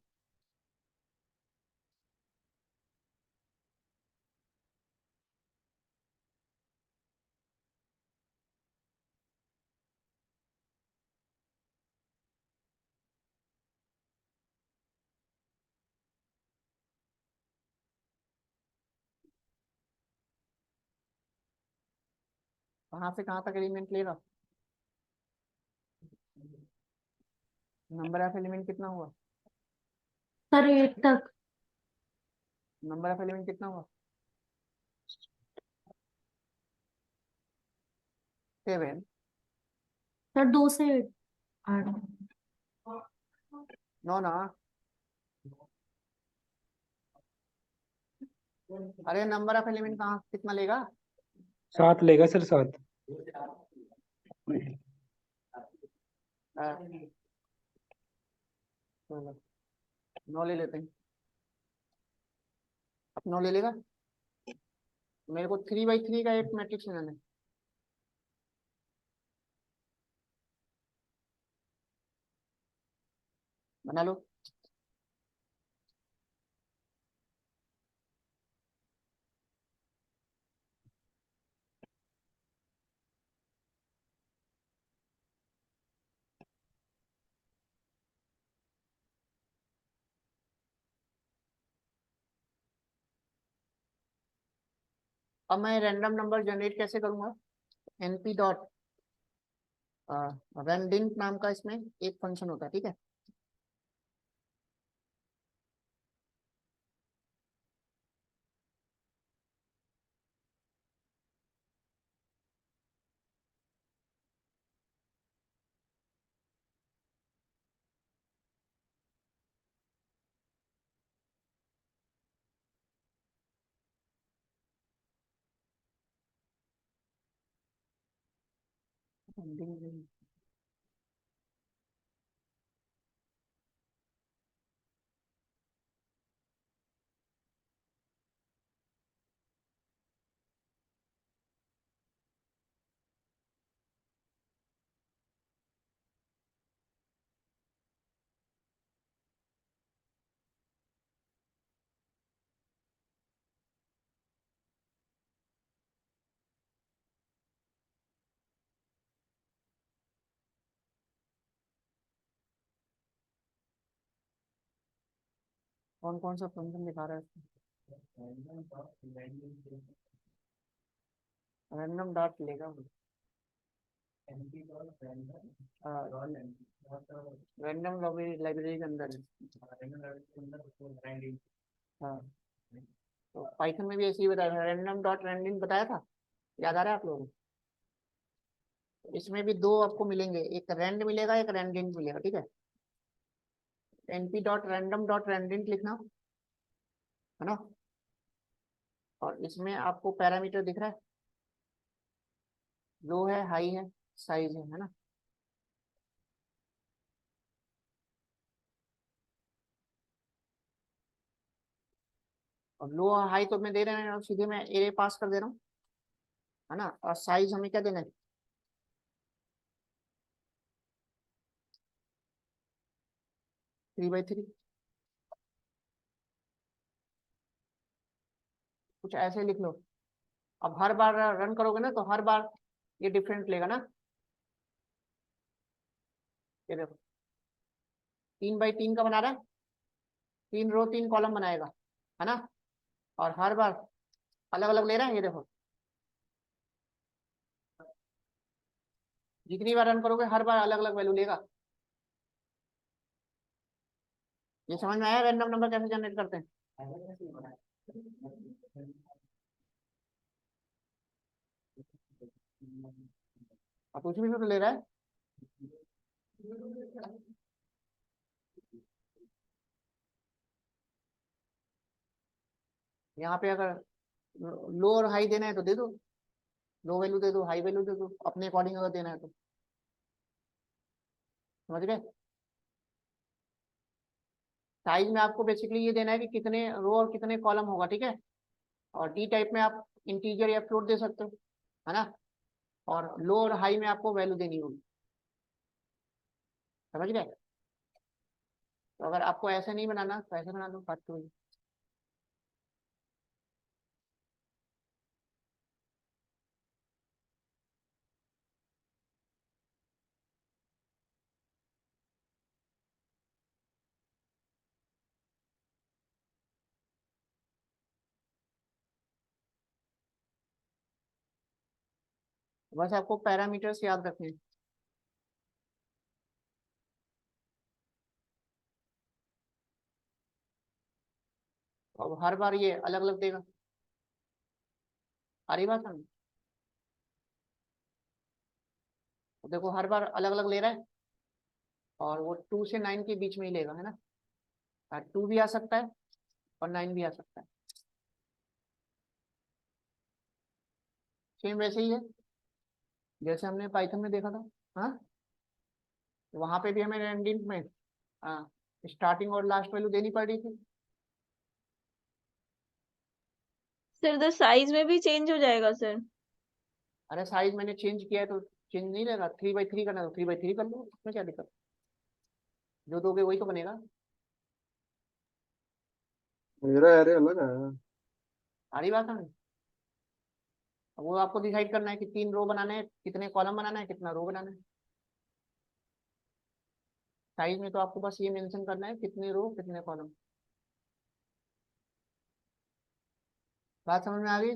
कहाँ से कहाँ तक एलिमेंट लेगा, नंबर ऑफ एलिमेंट कितना हुआ, सर 8 तक। नंबर ऑफ एलिमेंट कितना हुआ, 7। सर 2 से 8। 9 ना, अरे नंबर ऑफ एलिमेंट कहाँ कितना लेगा, 7 लेगा सर, 7। चलो 9 ले लेते हैं, अब 9 ले लेगा। मेरे को 3 by 3 का एक मैट्रिक्स बनाना है, बना लो। अब मैं रैंडम नंबर जनरेट कैसे करूंगा, np डॉट रैंडिंट नाम का इसमें एक फंक्शन होता है, ठीक है। कौन कौन सा फंक्शन दिखा रहा है रैंडम डॉट लेगा वो, रैंडम लाइब्रेरी के अंदर है। हाँ, तो पाइथन में भी ऐसे ही बताया था, रैंडम डॉट रैंडिंग बताया था, याद आ रहा है आप लोगों को? इसमें भी दो आपको मिलेंगे, एक रैंड मिलेगा, एक रैंडिंग मिलेगा, ठीक है। np डॉट रैंडम डॉट रैंडिंग लिखना है ना, और इसमें आपको पैरामीटर दिख रहा है, लो है, हाई है, साइज है ना। और लो और हाई तो मैं दे रहे हैं, और सीधे मैं एरे पास कर दे रहा हूँ, है ना। और साइज हमें क्या देना है, 3 by 3, कुछ ऐसे लिख लो। अब हर बार रन करोगे ना, तो हर बार ये डिफरेंट लेगा ना। ये देखो 3 by 3 का बना रहा है, 3 रो 3 कॉलम बनाएगा, है ना। और हर बार अलग अलग ले रहा है, ये देखो जितनी बार रन करोगे हर बार अलग अलग वैल्यू लेगा। ये समझ में आया रैंडम नंबर कैसे जनरेट करते हैं? अब कुछ भी तो ले रहा है, यहाँ पे अगर लो और हाई देना है तो दे दो, लो वैल्यू दे दो, हाई वैल्यू दे दो, अपने अकॉर्डिंग अगर देना है तो। समझ गए? साइज में आपको बेसिकली ये देना है कि कितने रो और कितने कॉलम होगा, ठीक है। और डी टाइप में आप इंटीजर या फ्लोट दे सकते हो, है ना। और लो और हाई में आपको वैल्यू देनी होगी। समझ गए? तो अगर आपको ऐसे नहीं बनाना तो ऐसे बना दो, बात तो वही। बस आपको पैरामीटर्स याद रखने हैं। अब हर बार ये अलग अलग देगा, आ रही बात समझ? तो देखो हर बार अलग अलग ले रहा है, और वो 2 से 9 के बीच में ही लेगा, है ना। 2 भी आ सकता है और 9 भी आ सकता है। सेम वैसे ही है जैसे हमने पाइथन में देखा था। हाँ, वहां पे भी हमें रैंडम में हाँ स्टार्टिंग और लास्ट वैल्यू देनी पड़ रही थी। सर द साइज में भी चेंज हो जाएगा सर? अरे साइज मैंने चेंज किया है तो चेंज नहीं रहेगा। 3 by 3 करना तो 3 by 3 कर लो, उसमें क्या दिक्कत। जो दोगे वही तो बनेगा। मेरा एरे अलग है। सारी बात है। वो आपको डिसाइड करना है कि 3 रो बनाना है, कितने कॉलम बनाना है, कितना रो बनाना है। साइज में तो आपको बस ये मेंशन करना है कितने रो कितने कॉलम। बात समझ में आ गई?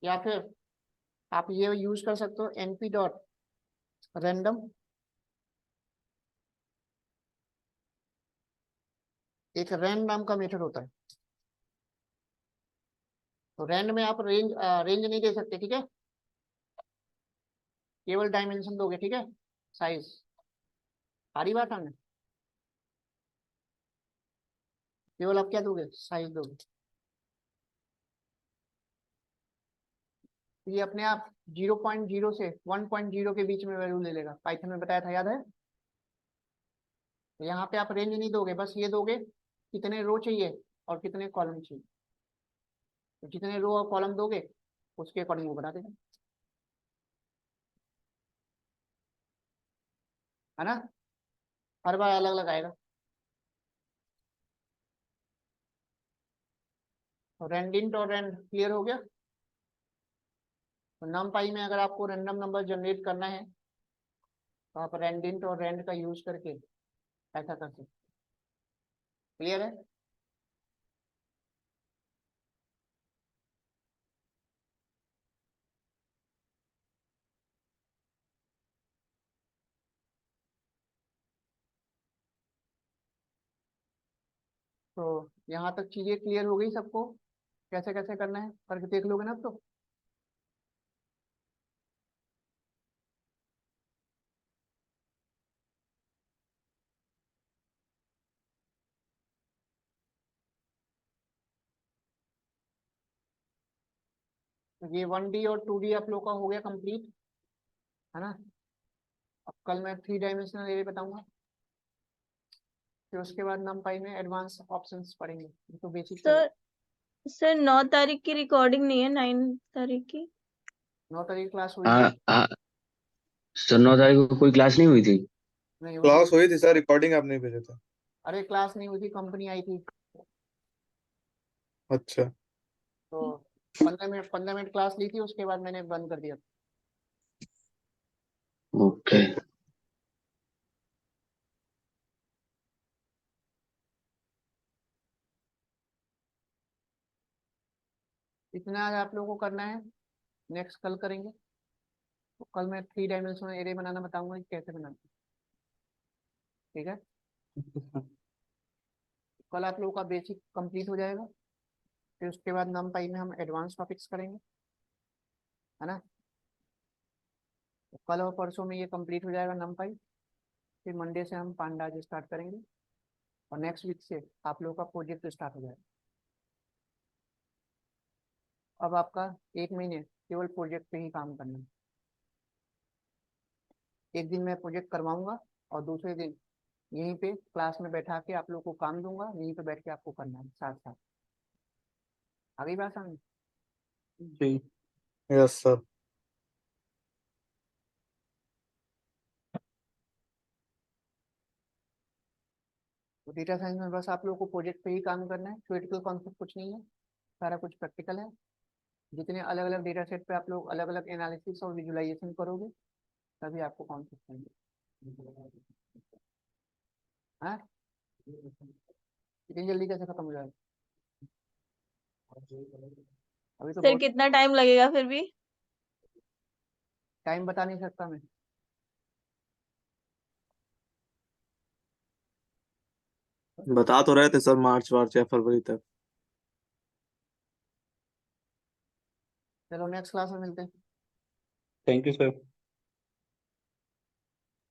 या फिर आप ये यूज कर सकते हो np.random, एक रैंड नाम का मेथड होता है। तो रैंड में आप रेंज नहीं दे सकते, ठीक है। केवल डायमेंशन दोगे, ठीक है। साइज, सारी बात है। केवल आप क्या दोगे, साइज दोगे। तो ये अपने आप 0.0 से 1.0 के बीच में वैल्यू ले लेगा, पाइथन में बताया था, याद है। तो यहाँ पे आप रेंज नहीं दोगे, बस ये दोगे कितने रो चाहिए और कितने कॉलम चाहिए। तो जितने रो और कॉलम दोगे उसके अकॉर्डिंग वो बता देगा, है ना। हर बार अलग अलग आएगा। तो रैंडिंट और रैंड क्लियर हो गया। तो नमपाई में अगर आपको रैंडम नंबर जनरेट करना है तो आप रैंडिंट और रैंड का यूज करके ऐसा कर सकते। क्लियर है? तो यहाँ तक चीजें क्लियर हो गई सबको, कैसे कैसे करना है करके देख लोगे ना अब तो। तो ये 1D और 2D आप लोग का हो गया कंप्लीट, है ना। अब कल मैं 3 डायमेंशनल एरे बताऊंगा, फिर उसके बाद नमपाई में एडवांस ऑप्शंस पढ़ेंगे। ये तो बेसिक चलो। सर सर 9 तारीख की रिकॉर्डिंग नहीं है, 9 तारीख की? 9 तारीख क्लास हुई थी। हाँ हाँ सर, 9 तारीख को कोई क्लास नहीं हुई थी? नहीं हुई थी। क्लास हुई थी सर, रिकॉर्डिंग आपने भेजा था। अरे क्लास नहीं हुई थी, कंपनी आई थी। अच्छा। तो 15 मिनट क्लास ली थी, उसके बाद मैंने बंद कर दिया। ओके। इतना आज आप लोगों को करना है, नेक्स्ट कल करेंगे। तो कल मैं 3 डायमेंशनल एरे बनाना बताऊंगा कि कैसे बनाना है, ठीक है। कल आप लोगों का बेसिक कंप्लीट हो जाएगा, फिर उसके बाद नमपाई में हम एडवांस टॉपिक्स करेंगे, है ना। तो कल और परसों में ये कंप्लीट हो जाएगा नमपाई। फिर मंडे से हम पांडाज स्टार्ट करेंगे, और नेक्स्ट वीक से आप लोगों का प्रोजेक्ट स्टार्ट हो जाएगा। अब आपका 1 महीने केवल प्रोजेक्ट पे ही काम करना है। एक दिन मैं प्रोजेक्ट करवाऊंगा और दूसरे दिन यहीं पे क्लास में बैठा के आप लोग को काम दूंगा, यहीं पे बैठ के आपको करना है साथ साथ। आगे बात समझ? जी। Yes sir. तो डेटा साइंस में बस आप लोग को प्रोजेक्ट पे ही काम करना है, थ्योरेटिकल कॉन्सेप्ट कुछ नहीं है, सारा कुछ प्रैक्टिकल है। जितने अलग अलग डेटा सेट पे आप लोग अलग अलग एनालिसिस और विजुअलाइजेशन करोगे तभी आपको कॉन्सेप्ट मिलेंगे। हाँ, इतनी जल्दी कैसे खत्म हो जाएगा? अभी तो सर बहुत कितना टाइम लगेगा फिर भी? टाइम बता नहीं सकता मैं। बता तो रहे थे सर, मार्च वार्च या फरवरी तक। चलो नेक्स्ट क्लास में मिलते हैं। Thank you sir.